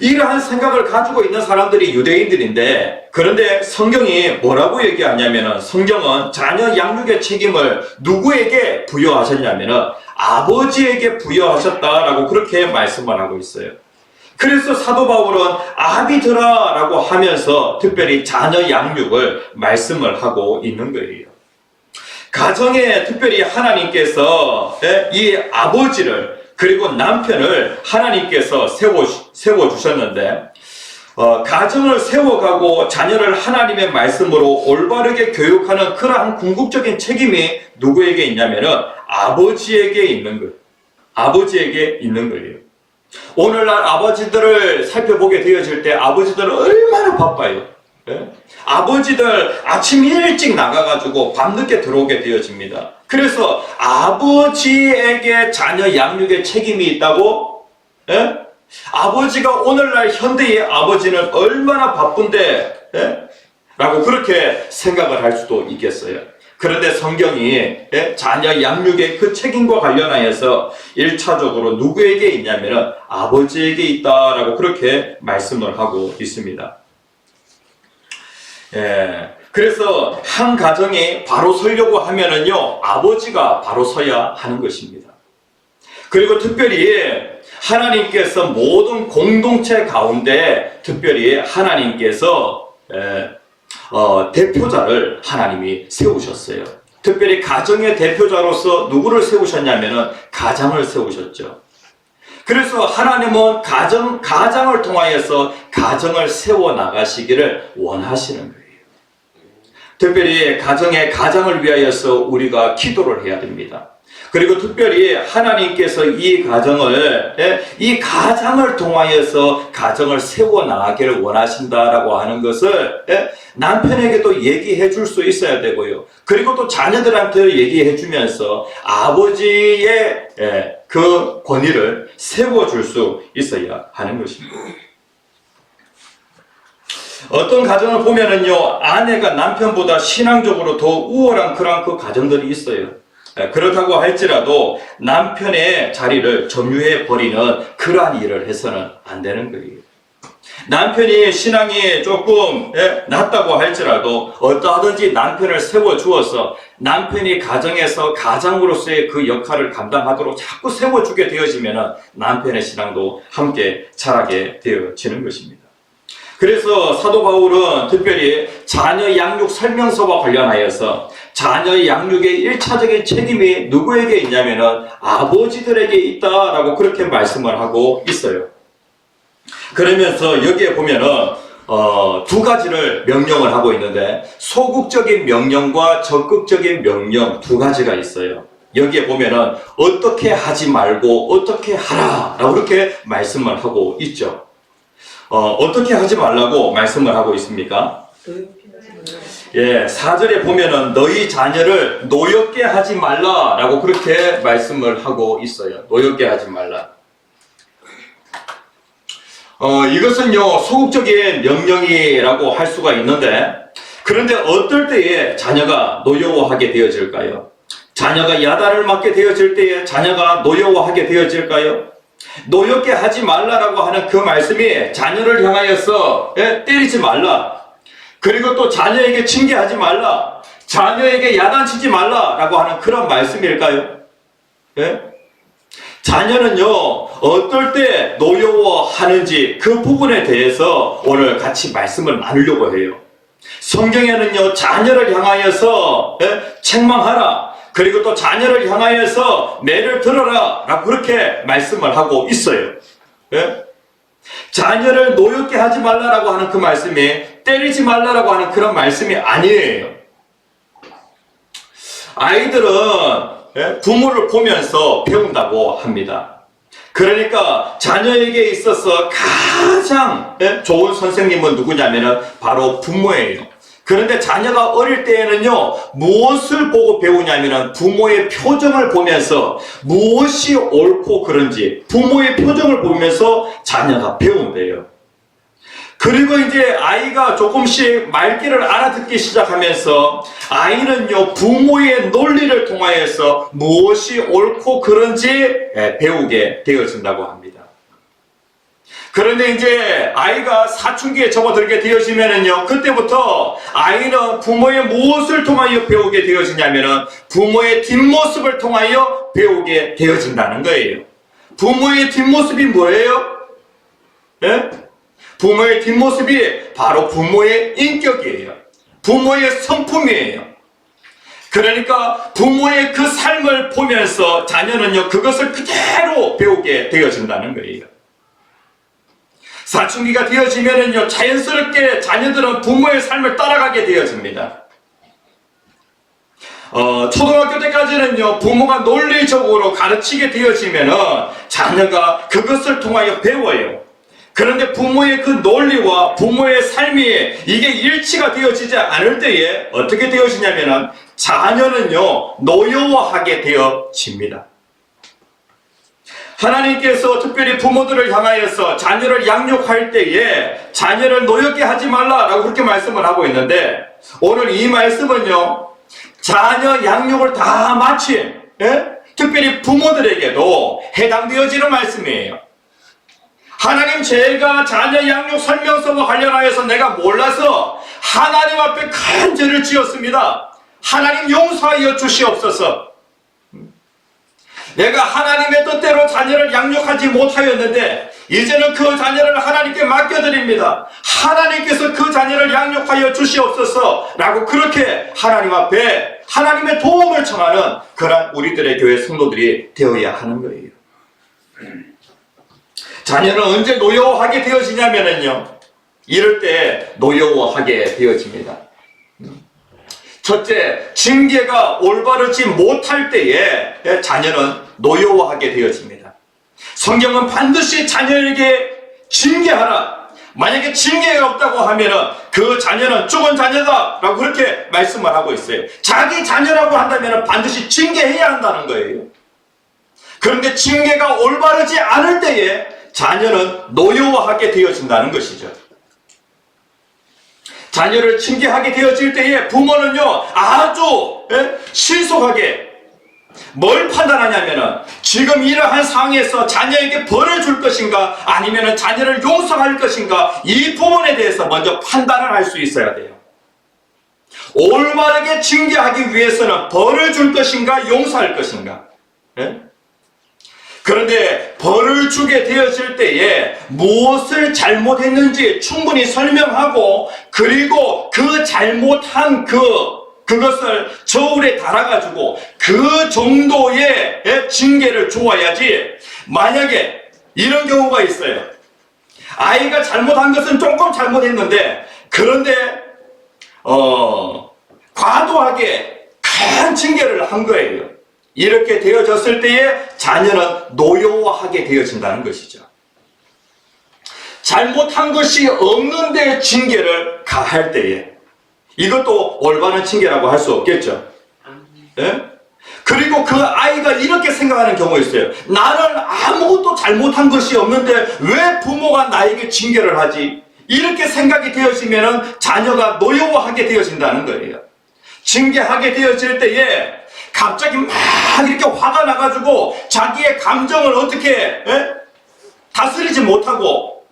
S2: 이러한 생각을 가지고 있는 사람들이 유대인들인데, 그런데 성경이 뭐라고 얘기하냐면은, 성경은 자녀 양육의 책임을 누구에게 부여하셨냐면은 아버지에게 부여하셨다라고 그렇게 말씀을 하고 있어요. 그래서 사도 바울은 아비들아라고 하면서 특별히 자녀 양육을 말씀을 하고 있는 거예요. 가정에 특별히 하나님께서 이 아버지를 그리고 남편을 하나님께서 세워주셨는데, 가정을 세워가고 자녀를 하나님의 말씀으로 올바르게 교육하는 그러한 궁극적인 책임이 누구에게 있냐면은 아버지에게 있는 거예요. 아버지에게 있는 거예요. 오늘날 아버지들을 살펴보게 되어질 때 아버지들은 얼마나 바빠요. 아버지들 아침 일찍 나가가지고 밤늦게 들어오게 되어집니다. 그래서 아버지에게 자녀 양육의 책임이 있다고? 아버지가 오늘날 현대의 아버지는 얼마나 바쁜데? 라고 그렇게 생각을 할 수도 있겠어요. 그런데 성경이 자녀 양육의 그 책임과 관련하여서 1차적으로 누구에게 있냐면 아버지에게 있다라고 그렇게 말씀을 하고 있습니다. 그래서 한 가정이 바로 서려고 하면은요, 아버지가 바로 서야 하는 것입니다. 그리고 특별히 하나님께서 모든 공동체 가운데 특별히 하나님께서 대표자를 하나님이 세우셨어요. 특별히 가정의 대표자로서 누구를 세우셨냐면은 가장을 세우셨죠. 그래서 하나님은 가장을 통하여서 가정을 세워 나가시기를 원하시는 거예요. 특별히 가정의 가장을 위하여서 우리가 기도를 해야 됩니다. 그리고 특별히 하나님께서 이 가장을 통하여서 가정을 세워 나가기를 원하신다라고 하는 것을 남편에게도 얘기해 줄 수 있어야 되고요. 그리고 또 자녀들한테 얘기해 주면서 아버지의 그 권위를 세워줄 수 있어야 하는 것입니다. 어떤 가정을 보면은요, 아내가 남편보다 신앙적으로 더 우월한 그런 그 가정들이 있어요. 그렇다고 할지라도 남편의 자리를 점유해 버리는 그러한 일을 해서는 안 되는 거예요. 남편이 신앙이 조금 낮다고 할지라도 어떠하든지 남편을 세워주어서 남편이 가정에서 가장으로서의 그 역할을 감당하도록 자꾸 세워주게 되어지면 남편의 신앙도 함께 자라게 되어지는 것입니다. 그래서 사도 바울은 특별히 자녀 양육 설명서와 관련하여서 자녀 양육의 1차적인 책임이 누구에게 있냐면은 아버지들에게 있다라고 그렇게 말씀을 하고 있어요. 그러면서 여기에 보면은 두 가지를 명령을 하고 있는데 소극적인 명령과 적극적인 명령 두 가지가 있어요. 여기에 보면은 어떻게 하지 말고 어떻게 하라라고 그렇게 말씀을 하고 있죠. 어떻게 하지 말라고 말씀을 하고 있습니까? 4절에 보면은 너희 자녀를 노엽게 하지 말라라고 그렇게 말씀을 하고 있어요. 노엽게 하지 말라. 이것은요, 소극적인 명령이라고 할 수가 있는데, 그런데 어떨 때에 자녀가 노여워하게 되어질까요? 자녀가 야단을 맞게 되어질 때에 자녀가 노여워하게 되어질까요? 노엽게 하지 말라라고 하는 그 말씀이 자녀를 향하여서 때리지 말라, 그리고 또 자녀에게 징계하지 말라, 자녀에게 야단치지 말라라고 하는 그런 말씀일까요? 자녀는요, 어떨 때 노여워하는지 그 부분에 대해서 오늘 같이 말씀을 나누려고 해요. 성경에는요, 자녀를 향하여서 책망하라, 그리고 또 자녀를 향하여서 매를 들어라 라고 그렇게 말씀을 하고 있어요. 자녀를 노엽게 하지 말라라고 하는 그 말씀이 때리지 말라라고 하는 그런 말씀이 아니에요. 아이들은 부모를 보면서 배운다고 합니다. 그러니까 자녀에게 있어서 가장 좋은 선생님은 누구냐면은 바로 부모예요. 그런데 자녀가 어릴 때에는요, 무엇을 보고 배우냐면은 부모의 표정을 보면서 무엇이 옳고 그른지 부모의 표정을 보면서 자녀가 배운대요. 그리고 이제 아이가 조금씩 말귀를 알아듣기 시작하면서 아이는요, 부모의 논리를 통하여서 무엇이 옳고 그른지 배우게 되어진다고 합니다. 그런데 이제 아이가 사춘기에 접어들게 되어지면은요, 그때부터 아이는 부모의 무엇을 통하여 배우게 되어지냐면은 부모의 뒷모습을 통하여 배우게 되어진다는 거예요. 부모의 뒷모습이 뭐예요? 예? 부모의 뒷모습이 바로 부모의 인격이에요. 부모의 성품이에요. 그러니까 부모의 그 삶을 보면서 자녀는요, 그것을 그대로 배우게 되어진다는 거예요. 사춘기가 되어지면은요, 자연스럽게 자녀들은 부모의 삶을 따라가게 되어집니다. 초등학교 때까지는요, 부모가 논리적으로 가르치게 되어지면은 자녀가 그것을 통하여 배워요. 그런데 부모의 그 논리와 부모의 삶이 이게 일치가 되어지지 않을 때에 어떻게 되어지냐면은 자녀는요, 노여워하게 되어집니다. 하나님께서 특별히 부모들을 향하여서 자녀를 양육할 때에 자녀를 노엽게 하지 말라라고 그렇게 말씀을 하고 있는데, 오늘 이 말씀은요, 자녀 양육을 다 마친 특별히 부모들에게도 해당되어지는 말씀이에요. 하나님, 제가 자녀 양육 설명서와 관련하여서 내가 몰라서 하나님 앞에 큰 죄를 지었습니다. 하나님 용서하여 주시옵소서. 내가 하나님의 뜻대로 자녀를 양육하지 못하였는데 이제는 그 자녀를 하나님께 맡겨드립니다. 하나님께서 그 자녀를 양육하여 주시옵소서 라고 그렇게 하나님 앞에 하나님의 도움을 청하는 그런 우리들의 교회 성도들이 되어야 하는 거예요. 자녀는 언제 노여워하게 되어지냐면요, 이럴 때 노여워하게 되어집니다. 첫째, 징계가 올바르지 못할 때에 자녀는 노여워하게 되어집니다. 성경은 반드시 자녀에게 징계하라. 만약에 징계가 없다고 하면은 그 자녀는 죽은 자녀다 라고 그렇게 말씀을 하고 있어요. 자기 자녀라고 한다면 반드시 징계해야 한다는 거예요. 그런데 징계가 올바르지 않을 때에 자녀는 노여워하게 되어진다는 것이죠. 자녀를 징계하게 되어질 때에 부모는요, 아주 신속하게 뭘 판단하냐면은 지금 이러한 상황에서 자녀에게 벌을 줄 것인가 아니면은 자녀를 용서할 것인가, 이 부분에 대해서 먼저 판단을 할 수 있어야 돼요. 올바르게 징계하기 위해서는 벌을 줄 것인가 용서할 것인가. 그런데 벌을 주게 되었을 때에 무엇을 잘못했는지 충분히 설명하고, 그리고 그 잘못한 그것을 저울에 달아가지고 그 정도의 징계를 주어야지. 만약에 이런 경우가 있어요. 아이가 잘못한 것은 조금 잘못했는데, 그런데 과도하게 큰 징계를 한 거예요. 이렇게 되어졌을 때에 자녀는 노여워하게 되어진다는 것이죠. 잘못한 것이 없는데 징계를 가할 때에 이것도 올바른 징계라고 할 수 없겠죠. 예? 그리고 그 아이가 이렇게 생각하는 경우가 있어요. 나는 아무것도 잘못한 것이 없는데 왜 부모가 나에게 징계를 하지? 이렇게 생각이 되어지면 자녀가 노여워하게 되어진다는 거예요. 징계하게 되어질 때에 갑자기 막 이렇게 화가 나가지고 자기의 감정을 어떻게 다스리지 못하고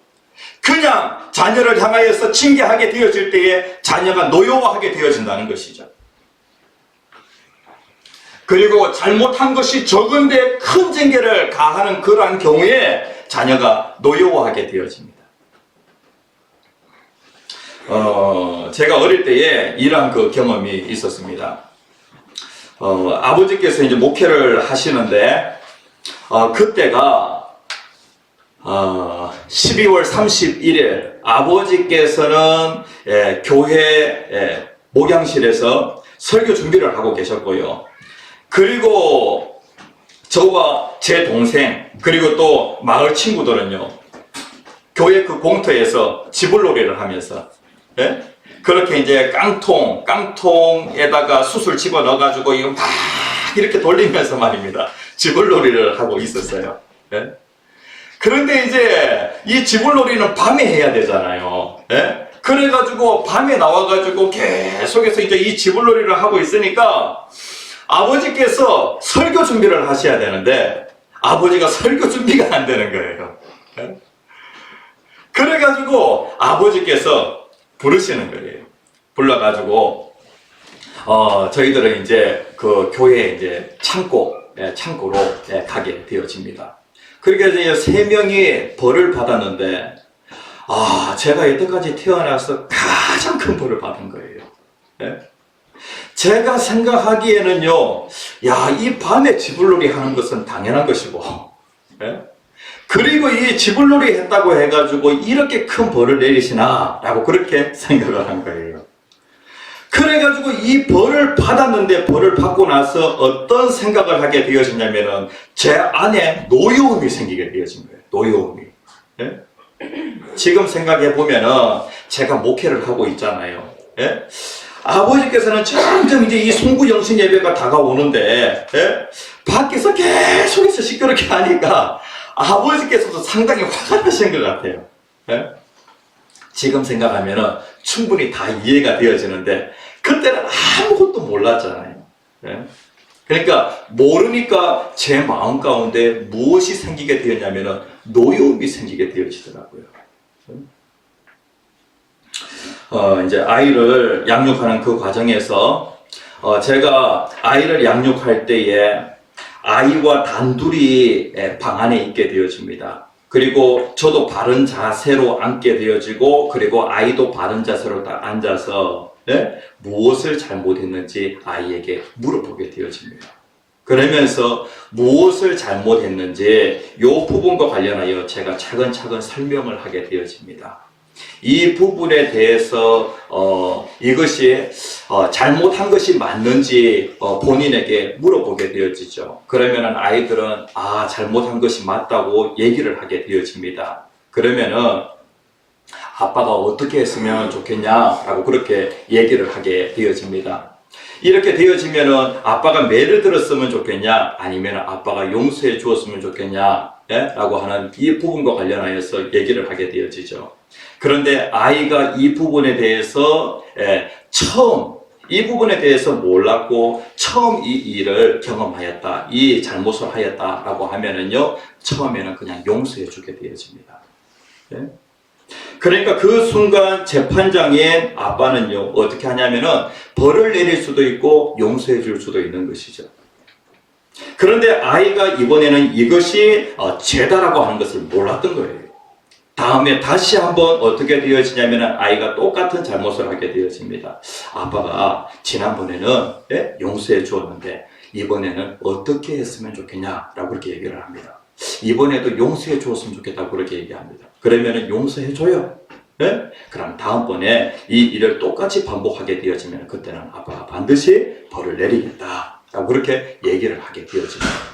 S2: 그냥 자녀를 향하여서 징계하게 되어질 때에 자녀가 노여워하게 되어진다는 것이죠. 그리고 잘못한 것이 적은데 큰 징계를 가하는 그러한 경우에 자녀가 노여워하게 되어집니다. 제가 어릴 때에 이러한 그 경험이 있었습니다. 아버지께서 이제 목회를 하시는데, 그때가, 12월 31일, 아버지께서는, 교회, 목양실에서 설교 준비를 하고 계셨고요. 그리고 저와 제 동생, 그리고 또 마을 친구들은요, 교회 그 공터에서 지불놀이를 하면서, 그렇게 이제 깡통에다가 숯을 집어 넣어가지고 이거 막 이렇게 돌리면서 말입니다. 지불놀이를 하고 있었어요. 예? 그런데 이제 이 지불놀이는 밤에 해야 되잖아요. 예? 그래가지고 밤에 나와가지고 계속해서 이제 이 지불놀이를 하고 있으니까 아버지께서 설교 준비를 하셔야 되는데 아버지가 설교 준비가 안 되는 거예요. 예? 그래가지고 아버지께서 부르시는 거예요. 불러가지고 저희들은 이제 그 교회 이제 창고로 가게 되어집니다. 그러니까 이제 3명이 벌을 받았는데 제가 여태까지 태어나서 가장 큰 벌을 받은 거예요. 예? 제가 생각하기에는요, 이 밤에 지불놀이 하는 것은 당연한 것이고, 예? 그리고 이 지불놀이 했다고 해가지고 이렇게 큰 벌을 내리시나? 라고 그렇게 생각을 한 거예요. 그래가지고 이 벌을 받았는데 벌을 받고 나서 어떤 생각을 하게 되어졌냐면은 제 안에 노여움이 생기게 되어진 거예요. 노여움이. 예? 지금 생각해 보면은 제가 목회를 하고 있잖아요. 예? 아버지께서는 점점 이제 이 송구 영신 예배가 다가오는데, 예? 밖에서 계속해서 시끄럽게 하니까 아버지께서도 상당히 화가 나신 것 같아요. 예? 지금 생각하면은 충분히 다 이해가 되어지는데 그때는 아무것도 몰랐잖아요. 예? 그러니까 모르니까 제 마음 가운데 무엇이 생기게 되었냐면은 노여움이 생기게 되어지더라고요. 이제 아이를 양육하는 그 과정에서 제가 아이를 양육할 때에 아이와 단둘이 방 안에 있게 되어집니다. 그리고 저도 바른 자세로 앉게 되어지고 그리고 아이도 바른 자세로 딱 앉아서 무엇을 잘못했는지 아이에게 물어보게 되어집니다. 그러면서 무엇을 잘못했는지 이 부분과 관련하여 제가 차근차근 설명을 하게 되어집니다. 이 부분에 대해서 이것이 잘못한 것이 맞는지 본인에게 물어보게 되어지죠. 그러면은 아이들은 잘못한 것이 맞다고 얘기를 하게 되어집니다. 그러면은 아빠가 어떻게 했으면 좋겠냐라고 그렇게 얘기를 하게 되어집니다. 이렇게 되어지면은 아빠가 매를 들었으면 좋겠냐 아니면 아빠가 용서해 주었으면 좋겠냐 라고 하는 이 부분과 관련하여서 얘기를 하게 되어지죠. 그런데 아이가 이 부분에 대해서 처음 이 부분에 대해서 몰랐고 처음 이 일을 경험하였다, 이 잘못을 하였다라고 하면은요 처음에는 그냥 용서해 주게 되어집니다. 그러니까 그 순간 재판장인 아빠는요 어떻게 하냐면은 벌을 내릴 수도 있고 용서해 줄 수도 있는 것이죠. 그런데 아이가 이번에는 이것이 죄다라고 하는 것을 몰랐던 거예요. 다음에 다시 한번 어떻게 되어지냐면 아이가 똑같은 잘못을 하게 되어집니다. 아빠가 지난번에는 용서해 주었는데 이번에는 어떻게 했으면 좋겠냐라고 그렇게 얘기를 합니다. 이번에도 용서해 주었으면 좋겠다고 그렇게 얘기합니다. 그러면은 용서해 줘요. 그럼 다음번에 이 일을 똑같이 반복하게 되어지면 그때는 아빠가 반드시 벌을 내리겠다 라고 그렇게 얘기를 하게 되어집니다.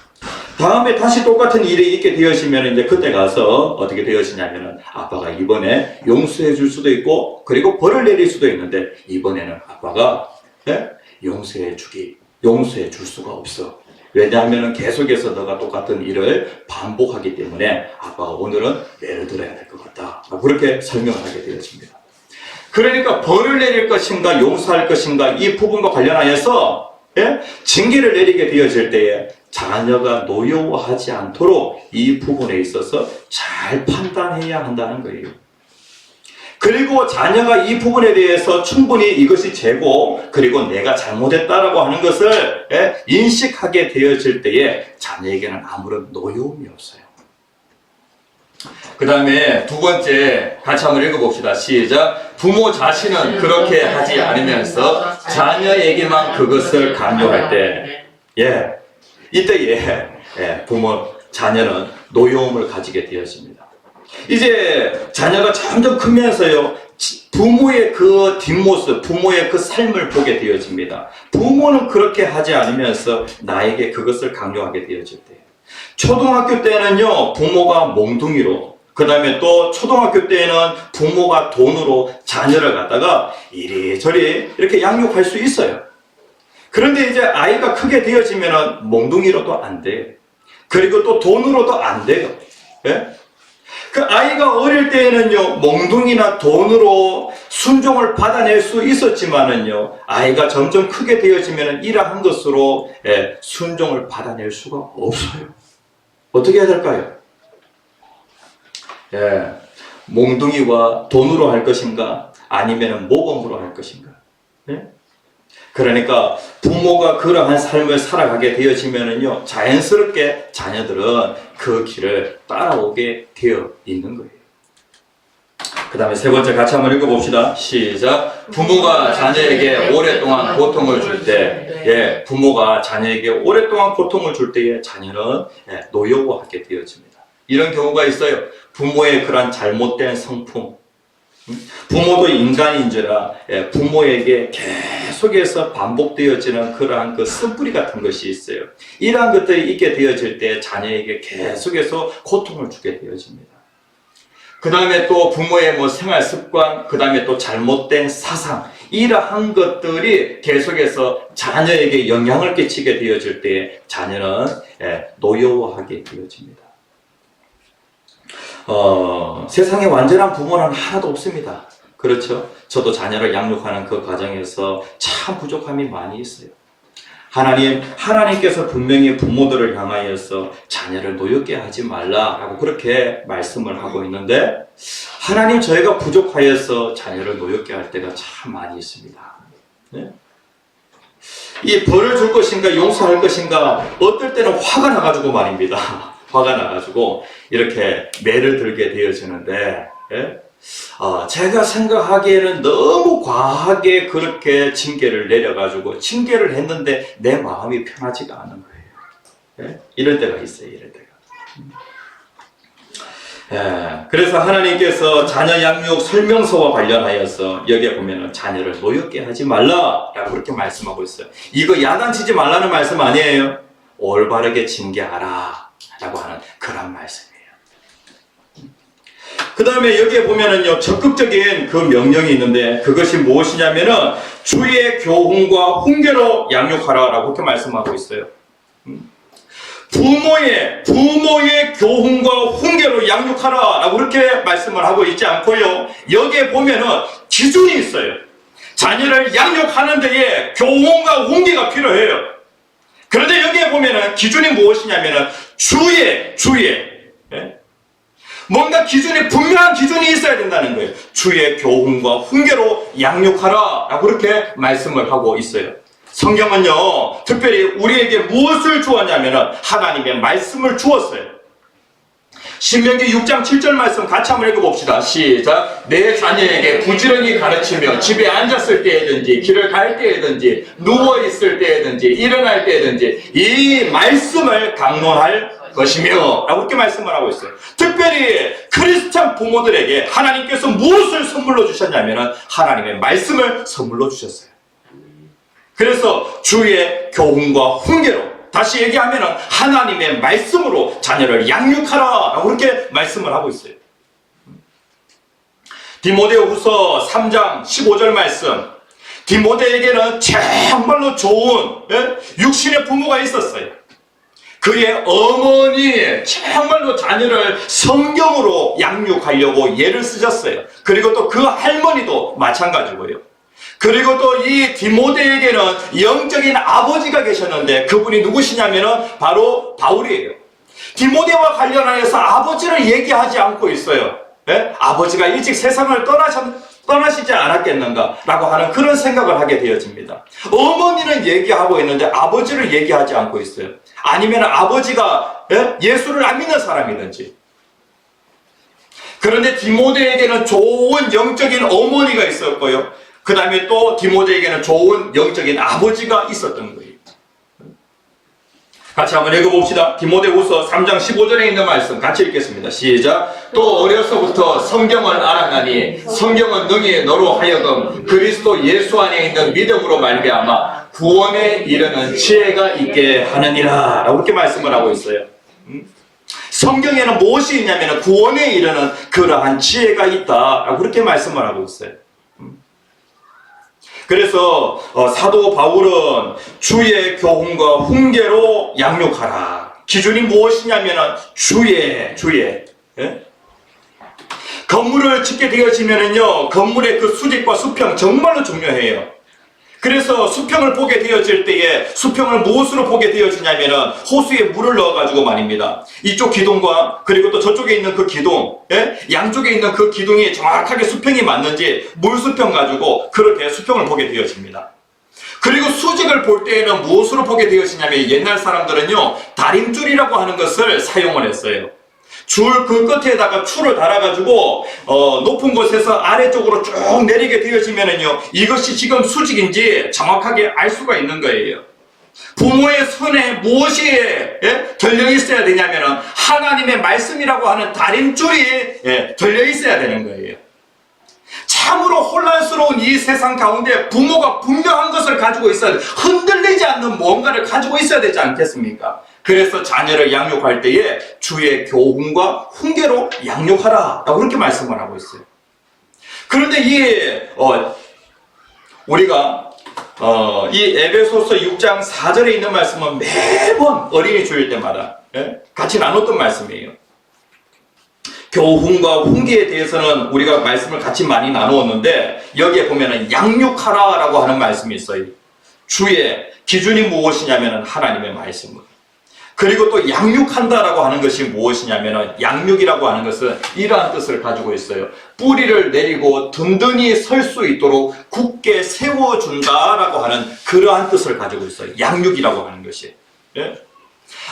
S2: 다음에 다시 똑같은 일이 있게 되어지면 이제 그때 가서 어떻게 되어지냐면은 아빠가 이번에 용서해 줄 수도 있고 그리고 벌을 내릴 수도 있는데 이번에는 아빠가 용서해 줄 수가 없어. 왜냐하면 계속해서 너가 똑같은 일을 반복하기 때문에 아빠가 오늘은 매를 들어야 될 것 같다. 그렇게 설명을 하게 되어집니다. 그러니까 벌을 내릴 것인가 용서할 것인가 이 부분과 관련하여서 징계를 내리게 되어질 때에 자녀가 노여워하지 않도록 이 부분에 있어서 잘 판단해야 한다는 거예요. 그리고 자녀가 이 부분에 대해서 충분히 이것이 죄고 그리고 내가 잘못했다라고 하는 것을 인식하게 되어질 때에 자녀에게는 아무런 노여움이 없어요. 그 다음에 두 번째 같이 한번 읽어봅시다. 시작. 부모 자신은 그렇게 하지 않으면서 자녀에게만 그것을 강요할 때 이때에 자녀는 노여움을 가지게 되었습니다. 이제 자녀가 점점 크면서요 부모의 그 뒷모습, 부모의 그 삶을 보게 되어집니다. 부모는 그렇게 하지 않으면서 나에게 그것을 강요하게 되어질 때 초등학교 때는요 부모가 몽둥이로 그 다음에 또 초등학교 때에는 부모가 돈으로 자녀를 갖다가 이리저리 이렇게 양육할 수 있어요. 그런데 이제 아이가 크게 되어지면은 몽둥이로도 안 돼요. 그리고 또 돈으로도 안 돼요. 예? 그 아이가 어릴 때에는요, 몽둥이나 돈으로 순종을 받아낼 수 있었지만은요, 아이가 점점 크게 되어지면은 이러한 것으로 순종을 받아낼 수가 없어요. 어떻게 해야 될까요? 몽둥이와 돈으로 할 것인가, 아니면 모범으로 할 것인가. 그러니까 부모가 그러한 삶을 살아가게 되어지면은요, 자연스럽게 자녀들은 그 길을 따라오게 되어 있는 거예요. 그 다음에 세 번째 같이 한번 읽어봅시다. 시작. 부모가 자녀에게 오랫동안 고통을 줄 때, 부모가 자녀에게 오랫동안 고통을 줄 때에 자녀는 노여워하게 되어집니다. 이런 경우가 있어요. 부모의 그런 잘못된 성품. 부모도 인간인지라 부모에게 계속해서 반복되어지는 그러한 그 쓴뿌리 같은 것이 있어요. 이러한 것들이 있게 되어질 때 자녀에게 계속해서 고통을 주게 되어집니다. 그 다음에 또 부모의 뭐 생활 습관, 그 다음에 또 잘못된 사상, 이러한 것들이 계속해서 자녀에게 영향을 끼치게 되어질 때 자녀는 노여워하게 되어집니다. 세상에 완전한 부모는 하나도 없습니다. 그렇죠? 저도 자녀를 양육하는 그 과정에서 참 부족함이 많이 있어요. 하나님께서 분명히 부모들을 향하여서 자녀를 노엽게 하지 말라라고 그렇게 말씀을 하고 있는데, 하나님 저희가 부족하여서 자녀를 노엽게 할 때가 참 많이 있습니다. 네? 이 벌을 줄 것인가 용서할 것인가, 어떨 때는 화가 나가지고 말입니다. 화가 나가지고 이렇게 매를 들게 되어지는데, 제가 생각하기에는 너무 과하게 그렇게 징계를 내려가지고 징계를 했는데 내 마음이 편하지가 않은 거예요. 이럴 때가 있어요. 이럴 때가. 그래서 하나님께서 자녀 양육 설명서와 관련하여서 여기에 보면은 자녀를 노엽게 하지 말라라고 그렇게 말씀하고 있어요. 이거 야단치지 말라는 말씀 아니에요. 올바르게 징계하라 라고 하는 그런 말씀이에요. 그 다음에 여기에 보면은요, 적극적인 그 명령이 있는데, 그것이 무엇이냐면은 주의 교훈과 훈계로 양육하라 라고 그렇게 말씀하고 있어요. 부모의 교훈과 훈계로 양육하라 라고 그렇게 말씀을 하고 있지 않고요, 여기에 보면은 기준이 있어요. 자녀를 양육하는 데에 교훈과 훈계가 필요해요. 그런데 여기에 보면은 기준이 무엇이냐면은 주의 뭔가 기준이, 분명한 기준이 있어야 된다는 거예요. 주의 교훈과 훈계로 양육하라 라고 그렇게 말씀을 하고 있어요. 성경은요, 특별히 우리에게 무엇을 주었냐면은 하나님의 말씀을 주었어요. 신명기 6장 7절 말씀 같이 한번 읽어봅시다. 시작. 내 자녀에게 부지런히 가르치며 집에 앉았을 때에든지 길을 갈 때에든지 누워있을 때에든지 일어날 때에든지 이 말씀을 강론할 것이며 라고 이렇게 말씀을 하고 있어요. 특별히 크리스찬 부모들에게 하나님께서 무엇을 선물로 주셨냐면 하나님의 말씀을 선물로 주셨어요. 그래서 주의 교훈과 훈계로, 다시 얘기하면 하나님의 말씀으로 자녀를 양육하라 라고 그렇게 말씀을 하고 있어요. 디모데후서 3장 15절 말씀, 디모데에게는 정말로 좋은 육신의 부모가 있었어요. 그의 어머니 정말로 자녀를 성경으로 양육하려고 예를 쓰셨어요. 그리고 또 그 할머니도 마찬가지고요. 그리고 또 이 디모데에게는 영적인 아버지가 계셨는데 그분이 누구시냐면은 바로 바울이에요. 디모데와 관련하여서 아버지를 얘기하지 않고 있어요. 아버지가 일찍 세상을 떠나시지 않았겠는가 라고 하는 그런 생각을 하게 되어집니다. 어머니는 얘기하고 있는데 아버지를 얘기하지 않고 있어요. 아니면 아버지가 예수를 안 믿는 사람이든지. 그런데 디모데에게는 좋은 영적인 어머니가 있었고요, 그 다음에 또 디모데에게는 좋은 영적인 아버지가 있었던 거예요. 같이 한번 읽어봅시다. 디모데후서 3장 15절에 있는 말씀 같이 읽겠습니다. 시작. 또 어려서부터 성경을 알아가니 성경은 능히 너로 하여금 그리스도 예수 안에 있는 믿음으로 말미암아 구원에 이르는 지혜가 있게 하느니라 라고 이렇게 말씀을 하고 있어요.
S6: 성경에는 무엇이 있냐면 구원에 이르는 그러한 지혜가 있다라고 그렇게 말씀을 하고 있어요. 그래서 사도 바울은 주의 교훈과 훈계로 양육하라. 기준이 무엇이냐면 주의. 예? 건물을 짓게 되어지면은요, 건물의 그 수직과 수평 정말로 중요해요. 그래서 수평을 보게 되어질 때에 수평을 무엇으로 보게 되어지냐면은 호수에 물을 넣어가지고 말입니다. 이쪽 기둥과 그리고 또 저쪽에 있는 그 기둥, 예? 양쪽에 있는 그 기둥이 정확하게 수평이 맞는지 물 수평 가지고 그렇게 수평을 보게 되어집니다. 그리고 수직을 볼 때에는 무엇으로 보게 되어지냐면 옛날 사람들은요, 다림줄이라고 하는 것을 사용을 했어요. 줄 그 끝에다가 줄을 달아가지고 높은 곳에서 아래쪽으로 쭉 내리게 되어지면은요, 이것이 지금 수직인지 정확하게 알 수가 있는 거예요. 부모의 손에 무엇이 들려 있어야 되냐면은 하나님의 말씀이라고 하는 다림줄이 들려 있어야 되는 거예요. 참으로 혼란스러운 이 세상 가운데 부모가 분명한 것을 가지고 있어야 돼. 흔들리지 않는 무언가를 가지고 있어야 되지 않겠습니까? 그래서 자녀를 양육할 때에 주의 교훈과 훈계로 양육하라 라고 그렇게 말씀을 하고 있어요. 그런데 우리가 이 에베소서 6장 4절에 있는 말씀은 매번 어린이 주일 때마다 같이 나눴던 말씀이에요. 교훈과 훈계에 대해서는 우리가 말씀을 같이 많이 나누었는데 여기에 보면은 양육하라 라고 하는 말씀이 있어요. 주의 기준이 무엇이냐면 하나님의 말씀을. 그리고 또 양육한다라고 하는 것이 무엇이냐면 양육이라고 하는 것은 이러한 뜻을 가지고 있어요. 뿌리를 내리고 든든히 설 수 있도록 굳게 세워준다라고 하는 그러한 뜻을 가지고 있어요. 양육이라고 하는 것이.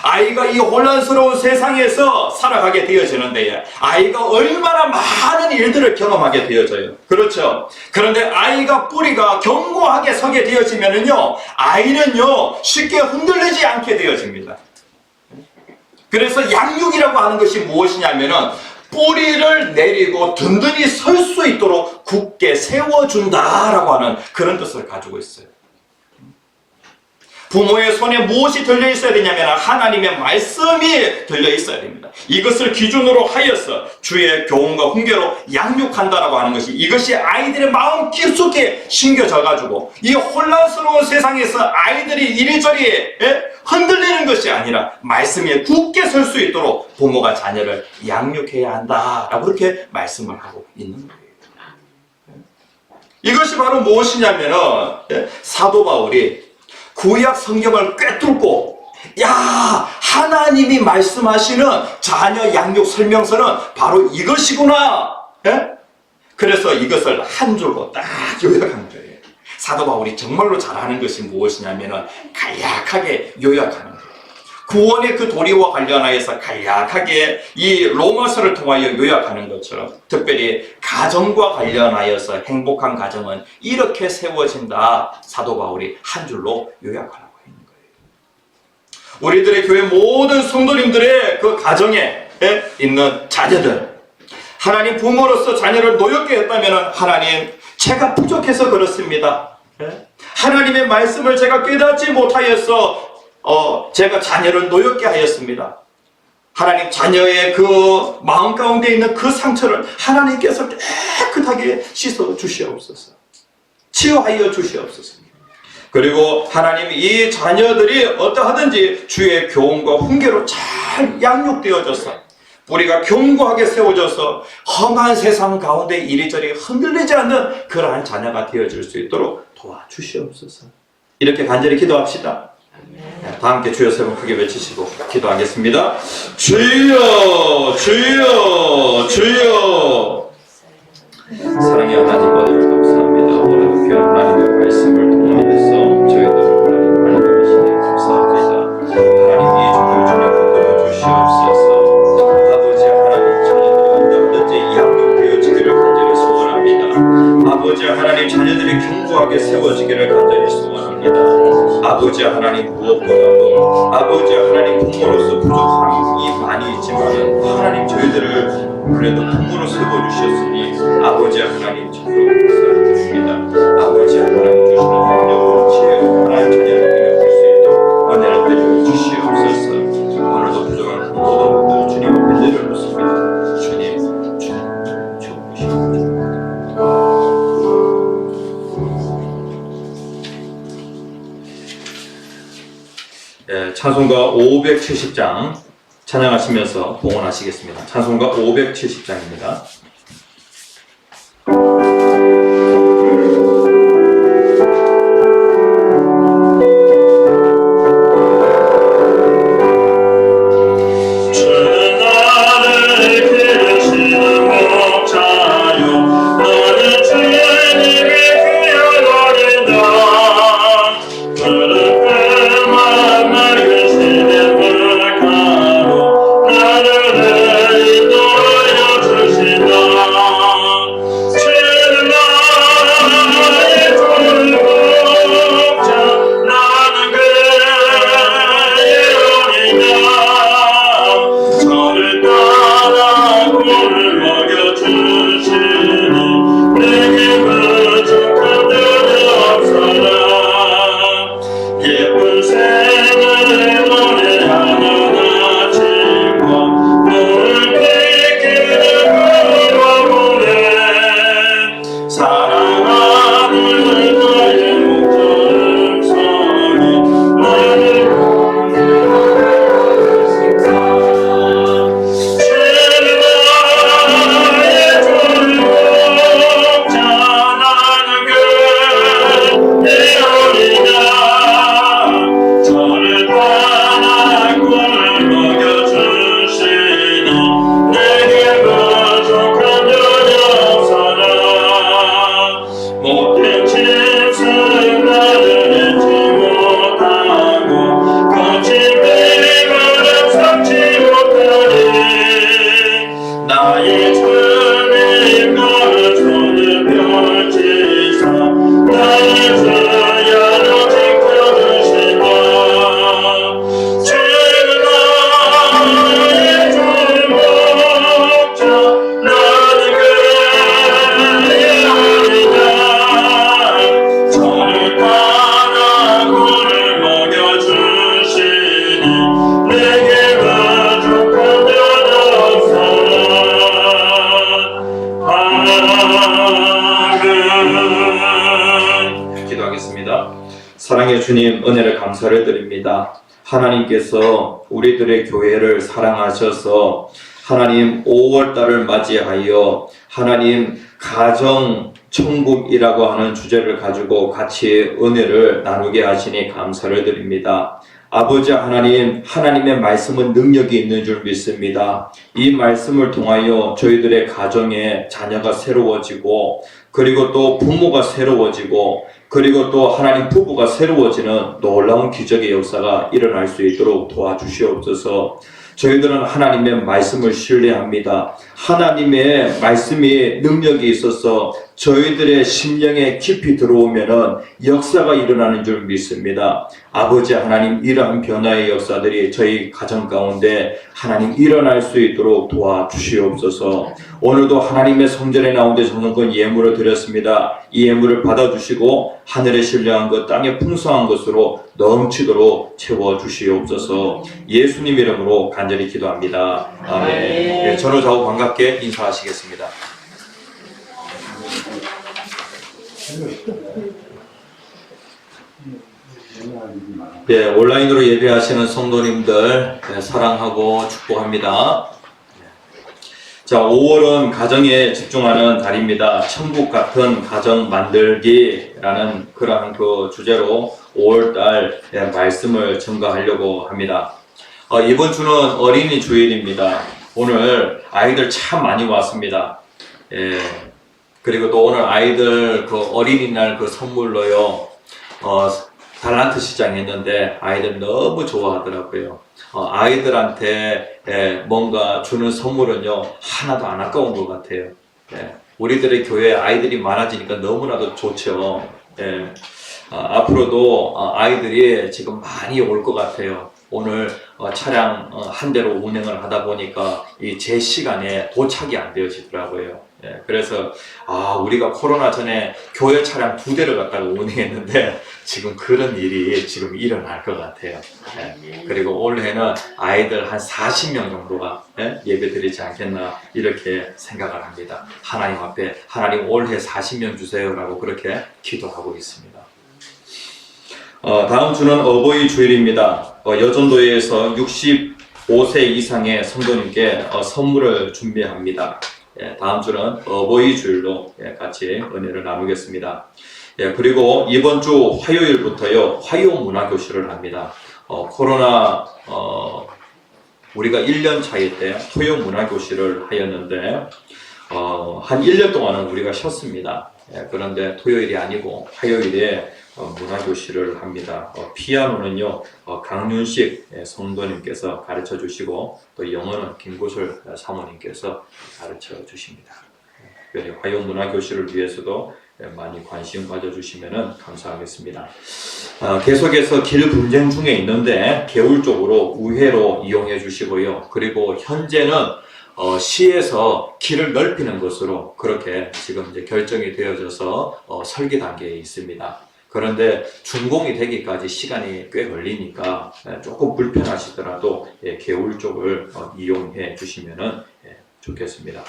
S6: 아이가 이 혼란스러운 세상에서 살아가게 되어지는데 아이가 얼마나 많은 일들을 경험하게 되어져요. 그렇죠. 그런데 아이가 뿌리가 견고하게 서게 되어지면은요, 아이는요 쉽게 흔들리지 않게 되어집니다. 그래서 양육이라고 하는 것이 무엇이냐면은 뿌리를 내리고 든든히 설 수 있도록 굳게 세워준다라고 하는 그런 뜻을 가지고 있어요. 부모의 손에 무엇이 들려 있어야 되냐면 하나님의 말씀이 들려 있어야 됩니다. 이것을 기준으로 하여서 주의 교훈과 훈계로 양육한다라고 하는 것이, 이것이 아이들의 마음 깊숙이 심겨져 가지고 이 혼란스러운 세상에서 아이들이 이리저리 흔들리는 것이 아니라 말씀 위에 굳게 설 수 있도록 부모가 자녀를 양육해야 한다라고 그렇게 말씀을 하고 있는 거예요. 이것이 바로 무엇이냐면은 사도 바울이 구약 성경을 꿰뚫고 하나님이 말씀하시는 자녀 양육 설명서는 바로 이것이구나. 그래서 이것을 한 줄로 딱 요약한 거예요. 사도 바울이 정말로 잘하는 것이 무엇이냐면 간략하게 요약하는 거예요. 구원의 그 도리와 관련하여서 간략하게 이 로마서를 통하여 요약하는 것처럼 특별히 가정과 관련하여서 행복한 가정은 이렇게 세워진다. 사도 바울이 한 줄로 요약하라고 있는 거예요. 우리들의 교회 모든 성도님들의 그 가정에 있는 자녀들, 하나님 부모로서 자녀를 노엽게 했다면 하나님 제가 부족해서 그렇습니다. 하나님의 말씀을 제가 깨닫지 못하여서 제가 자녀를 노엽게 하였습니다. 하나님 자녀의 그 마음 가운데 있는 그 상처를 하나님께서 깨끗하게 씻어 주시옵소서. 치유하여 주시옵소서. 그리고 하나님 이 자녀들이 어떠하든지 주의 교훈과 훈계로 잘 양육되어져서 뿌리가 견고하게 세워져서 험한 세상 가운데 이리저리 흔들리지 않는 그러한 자녀가 되어질 수 있도록 도와주시옵소서. 이렇게 간절히 기도합시다. 다 함께 주여 세 번 크게 외치시고 기도하겠습니다. 주여 주여 주여. 사랑의 하나님, 오늘 감사합니다. 오늘도 귀한 하나님의 말씀을 통하여서 저희들을 하나님 하시니 감사합니다. 하나님 이 주를 주님 붙들어 주시옵소서. 아버지 하나님, 자녀들이 언제든지 양육되어지기를 간절히 소원합니다. 아버지 하나님, 자녀들이 견고하게 세워지기를 간절히 소원합니다. 아버지 하나님, 무엇보다도 아버지 하나님 부모로서 부족함이 많이 있지만 하나님 저희들을 그래도 부모로 세워주셨으니 아버지 하나님 참으로 감사드립니다. 아버지 하나님 주시는 능력으로 지혜로 하나님 자녀를 기억할 수 있도록 은혜를 내려 주시옵소서. 오늘도 부족한 부모도 주님
S2: 찬송가 570장 찬양하시면서 봉헌하시겠습니다. 찬송가 570장입니다. 사랑의 주님, 은혜를 감사를 드립니다. 하나님께서 우리들의 교회를 사랑하셔서 하나님 5월달을 맞이하여 하나님 가정 천국이라고 하는 주제를 가지고 같이 은혜를 나누게 하시니 감사를 드립니다. 아버지 하나님, 하나님의 말씀은 능력이 있는 줄 믿습니다. 이 말씀을 통하여 저희들의 가정에 자녀가 새로워지고, 그리고 또 부모가 새로워지고, 그리고 또 하나님 부부가 새로워지는 놀라운 기적의 역사가 일어날 수 있도록 도와주시옵소서. 저희들은 하나님의 말씀을 신뢰합니다. 하나님의 말씀이 능력이 있어서 저희들의 심령에 깊이 들어오면은 역사가 일어나는 줄 믿습니다. 아버지 하나님, 이러한 변화의 역사들이 저희 가정 가운데 하나님 일어날 수 있도록 도와주시옵소서. 오늘도 하나님의 성전에 나온 데 전성권 예물을 드렸습니다. 이 예물을 받아주시고 하늘에 신령한 것, 땅에 풍성한 것으로 넘치도록 채워주시옵소서. 예수님 이름으로 간절히 기도합니다. 아멘. 네, 전후 좌우 반갑게 인사하시겠습니다. 네, 온라인으로 예배하시는 성도님들 사랑하고 축복합니다. 자, 5월은 가정에 집중하는 달입니다. 천국 같은 가정 만들기라는 그러한 그 주제로 5월달 말씀을 전가하려고 합니다. 이번 주는 어린이 주일입니다. 오늘 아이들 참 많이 왔습니다. 그리고 또 오늘 아이들 그 어린이날 그 선물로요, 달란트 시장 했는데 아이들 너무 좋아하더라고요. 아이들한테 뭔가 주는 선물은요, 하나도 안 아까운 것 같아요. 우리들의 교회에 아이들이 많아지니까 너무나도 좋죠. 앞으로도 아이들이 지금 많이 올 것 같아요. 오늘 차량 한 대로 운행을 하다 보니까 이 제 시간에 도착이 안 되어지더라고요. 그래서 우리가 코로나 전에 교회 차량 2대를 갖다가 운행했는데 지금 그런 일이 지금 일어날 것 같아요. 그리고 올해는 아이들 한 40명 정도가 예배 드리지 않겠나 이렇게 생각을 합니다. 하나님 앞에 하나님 올해 40명 주세요라고 그렇게 기도하고 있습니다. 다음 주는 어버이 주일입니다. 여전도회에서 65세 이상의 성도님께 선물을 준비합니다. 예, 다음 주는 어버이 주일로 같이 은혜를 나누겠습니다. 예, 그리고 이번 주 화요일부터요, 화요 문화교실을 합니다. 코로나, 우리가 1년 차일 때 토요 문화교실을 하였는데, 한 1년 동안은 우리가 쉬었습니다. 예, 그런데 토요일이 아니고 화요일에 문화교실을 합니다. 피아노는요, 강윤식 성도님께서 가르쳐 주시고, 또 영어는 김구슬 사모님께서 가르쳐 주십니다. 특별히 화요 문화교실을 위해서도 많이 관심 가져주시면 감사하겠습니다. 계속해서 길 분쟁 중에 있는데 개울적으로 우회로 이용해 주시고요. 그리고 현재는 시에서 길을 넓히는 것으로 그렇게 지금 이제 결정이 되어져서 설계 단계에 있습니다. 그런데 준공이 되기까지 시간이 꽤 걸리니까 조금 불편하시더라도 개울 쪽을 이용해 주시면 좋겠습니다.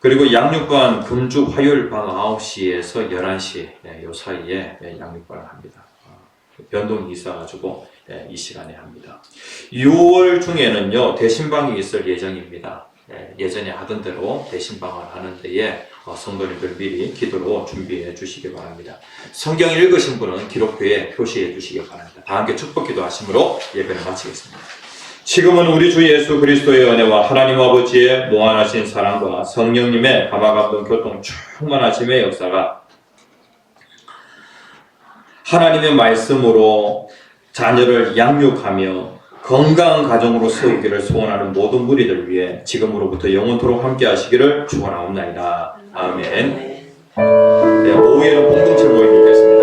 S2: 그리고 양육반 금주 화요일 밤 9시에서 11시 이 사이에 양육반을 합니다. 변동이 있어가지고 이 시간에 합니다. 6월 중에는요 대신방이 있을 예정입니다. 예전에 하던 대로 대신방을 하는 데에 성도님들 미리 기도로 준비해 주시기 바랍니다. 성경 읽으신 분은 기록표에 표시해 주시기 바랍니다. 다 함께 축복 기도하심으로 예배를 마치겠습니다. 지금은 우리 주 예수 그리스도의 은혜와 하나님 아버지의 무한하신 사랑과 성령님의 감화감동 교통 충만하심의 역사가 하나님의 말씀으로 자녀를 양육하며 건강한 가정으로 세우기를 소원하는 모든 무리들 위해 지금으로부터 영원토록 함께 하시기를 축원하옵나이다. 아멘. 네, 오후에는 공동체 모임이 있겠습니다.